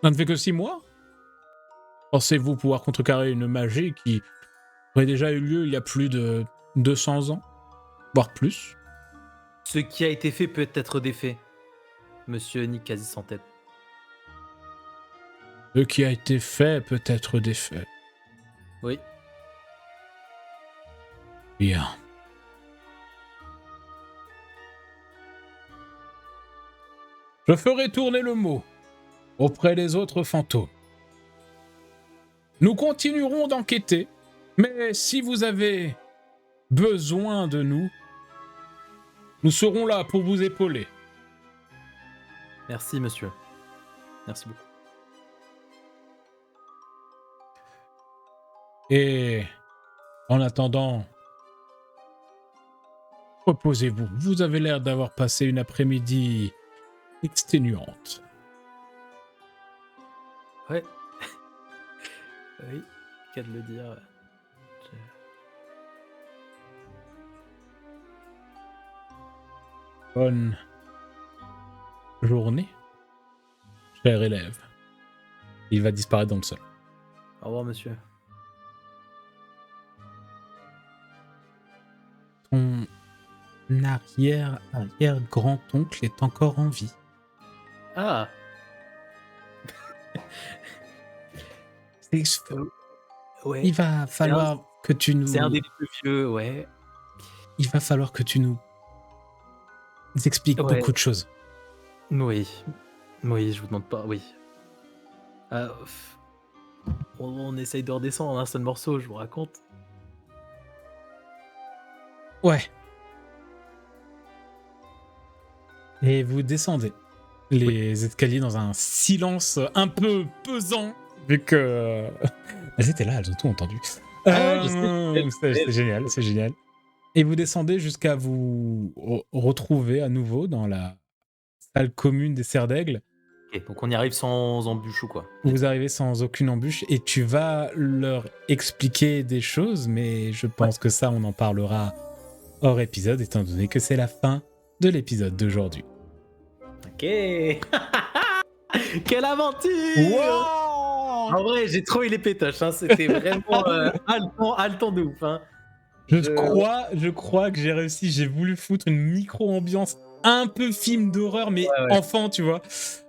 ça ne fait que 6 mois, pensez-vous pouvoir contrecarrer une magie qui aurait déjà eu lieu il y a plus de 200 ans, voire plus? Ce qui a été fait peut être défait, monsieur Nick quasi sans tête. Ce qui a été fait peut être défait. Oui. Bien. Je ferai tourner le mot auprès des autres fantômes. Nous continuerons d'enquêter, mais si vous avez besoin de nous, nous serons là pour vous épauler. Merci, monsieur. Merci beaucoup. Et en attendant, reposez-vous. Vous avez l'air d'avoir passé une après-midi exténuante. Ouais. Oui, qu'à de le dire. Bonne journée, cher élève. Il va disparaître dans le sol. Au revoir, monsieur. Ton arrière-grand-oncle est encore en vie. Ah. Ouais. Il va falloir que tu nous... C'est un des plus vieux, ouais. Il va falloir que tu nous expliques beaucoup de choses. Oui. Oui, je vous demande pas, oui. On essaye de redescendre en un seul morceau, je vous raconte. Ouais. Et vous descendez les escaliers dans un silence un peu pesant, vu que... Elles étaient là, elles ont tout entendu. C'est génial, c'est génial. Et vous descendez jusqu'à vous retrouver à nouveau dans la salle commune des Serres d'Aigle. Ok, donc on y arrive sans embûche ou quoi? Vous arrivez sans aucune embûche et tu vas leur expliquer des choses, mais je pense que ça, on en parlera hors épisode, étant donné que c'est la fin de l'épisode d'aujourd'hui. Ok. Quelle aventure! Wow! En vrai, j'ai trop eu les pétoches, hein. C'était vraiment haletant de ouf. Hein. Je crois que j'ai réussi, j'ai voulu foutre une micro-ambiance un peu film d'horreur, mais enfant, tu vois.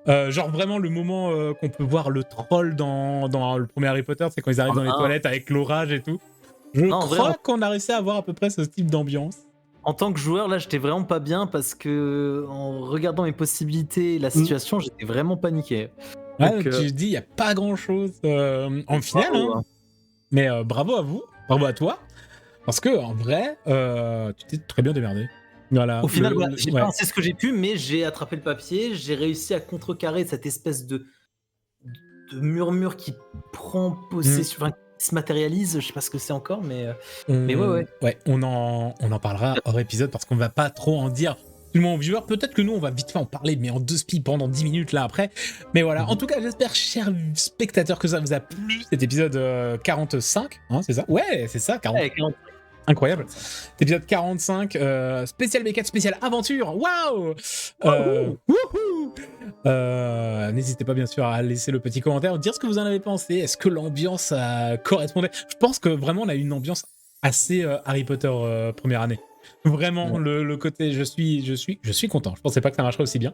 Genre vraiment le moment qu'on peut voir le troll dans le premier Harry Potter, c'est quand ils arrivent dans les toilettes avec l'orage et tout. Je crois qu'on a réussi à avoir à peu près ce type d'ambiance. En tant que joueur, là, j'étais vraiment pas bien parce que en regardant mes possibilités et la situation, j'étais vraiment paniqué. Ouais, donc, tu dis, il n'y a pas grand-chose en finale. Bravo, hein. Mais bravo à vous, bravo à toi. Parce que en vrai, tu t'es très bien démerdé. Voilà. Au final, j'ai pensé ce que j'ai pu, mais j'ai attrapé le papier, j'ai réussi à contrecarrer cette espèce de murmure qui prend possession, enfin, qui se matérialise, je sais pas ce que c'est encore, mais ouais. Ouais, on en parlera hors épisode parce qu'on va pas trop en dire tellement aux viewers. Peut-être que nous, on va vite fait en parler, mais en 2 spi pendant 10 minutes là après. Mais voilà, en tout cas, j'espère, chers spectateurs, que ça vous a plu, cet épisode 45, hein, c'est ça? Ouais, c'est ça, 40. Ouais, 40. Incroyable. Épisode 45, spécial Beckett, spécial aventure. Waouh! N'hésitez pas bien sûr à laisser le petit commentaire, dire ce que vous en avez pensé. Est-ce que l'ambiance correspondait? Je pense que vraiment on a eu une ambiance assez Harry Potter première année. Vraiment le côté je suis content. Je pensais pas que ça marcherait aussi bien.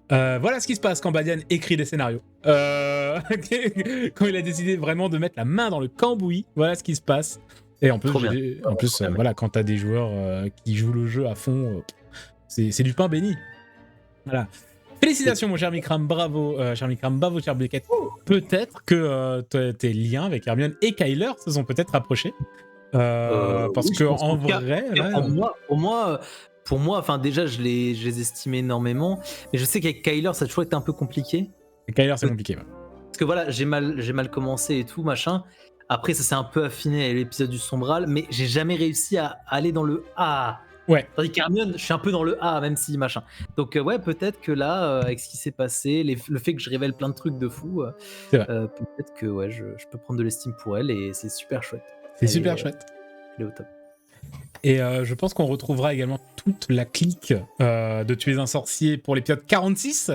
Voilà ce qui se passe quand Badian écrit des scénarios. Quand il a décidé vraiment de mettre la main dans le cambouis, voilà ce qui se passe. Et en plus, voilà, quand t'as des joueurs qui jouent le jeu à fond, c'est du pain béni. Voilà. Félicitations, mon cher Mikram, bravo, cher Beckett. Peut-être que tes liens avec Hermione et Kyler se sont peut-être rapprochés. Parce que en vrai, pour moi, enfin déjà, je les estime énormément, mais je sais qu'avec Kyler, ça a toujours été un peu compliqué. Et Kyler, c'est compliqué. Ouais. Parce que voilà, j'ai mal commencé et tout, machin. Après, ça s'est un peu affiné à l'épisode du Sombral, mais j'ai jamais réussi à aller dans le A. Ouais. Tandis qu'Hermione, je suis un peu dans le A, même si machin. Donc ouais, peut-être que là, avec ce qui s'est passé, le fait que je révèle plein de trucs de fou, peut-être que ouais, je peux prendre de l'estime pour elle et c'est super chouette. C'est super chouette. Elle est au top. Et je pense qu'on retrouvera également toute la clique de Tuer un sorcier pour l'épisode 46,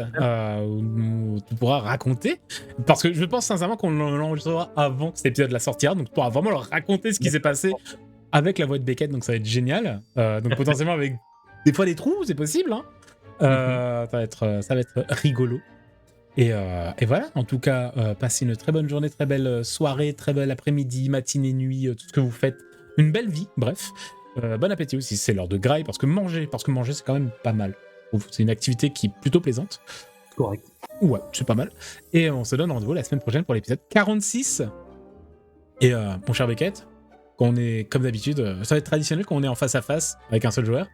où tu pourras raconter. Parce que je pense sincèrement qu'on l'enregistrera avant que cet épisode la sortira, donc tu pourras vraiment leur raconter ce qui s'est passé avec la voix de Beckett, donc ça va être génial. Donc potentiellement avec des fois des trous, c'est possible. Hein. Ça va être rigolo. Et voilà, en tout cas, passez une très bonne journée, très belle soirée, très belle après-midi, matinée, nuit, tout ce que vous faites. Une belle vie, bref. Bon appétit aussi, c'est l'heure de graille, parce que manger c'est quand même pas mal. C'est une activité qui est plutôt plaisante. Correct. Ouais, c'est pas mal. Et on se donne rendez-vous la semaine prochaine pour l'épisode 46. Et mon cher Beckett, quand on est, comme d'habitude, ça va être traditionnel quand on est en face à face avec un seul joueur.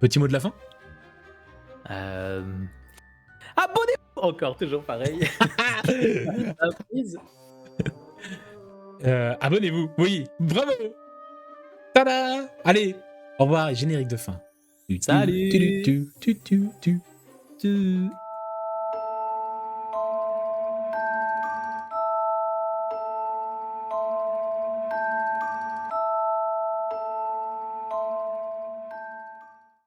Petit mot de la fin. Abonnez-vous. Encore, toujours pareil. Abonnez-vous, oui, bravo. Tada. Allez, au revoir et générique de fin. Salut. Tu.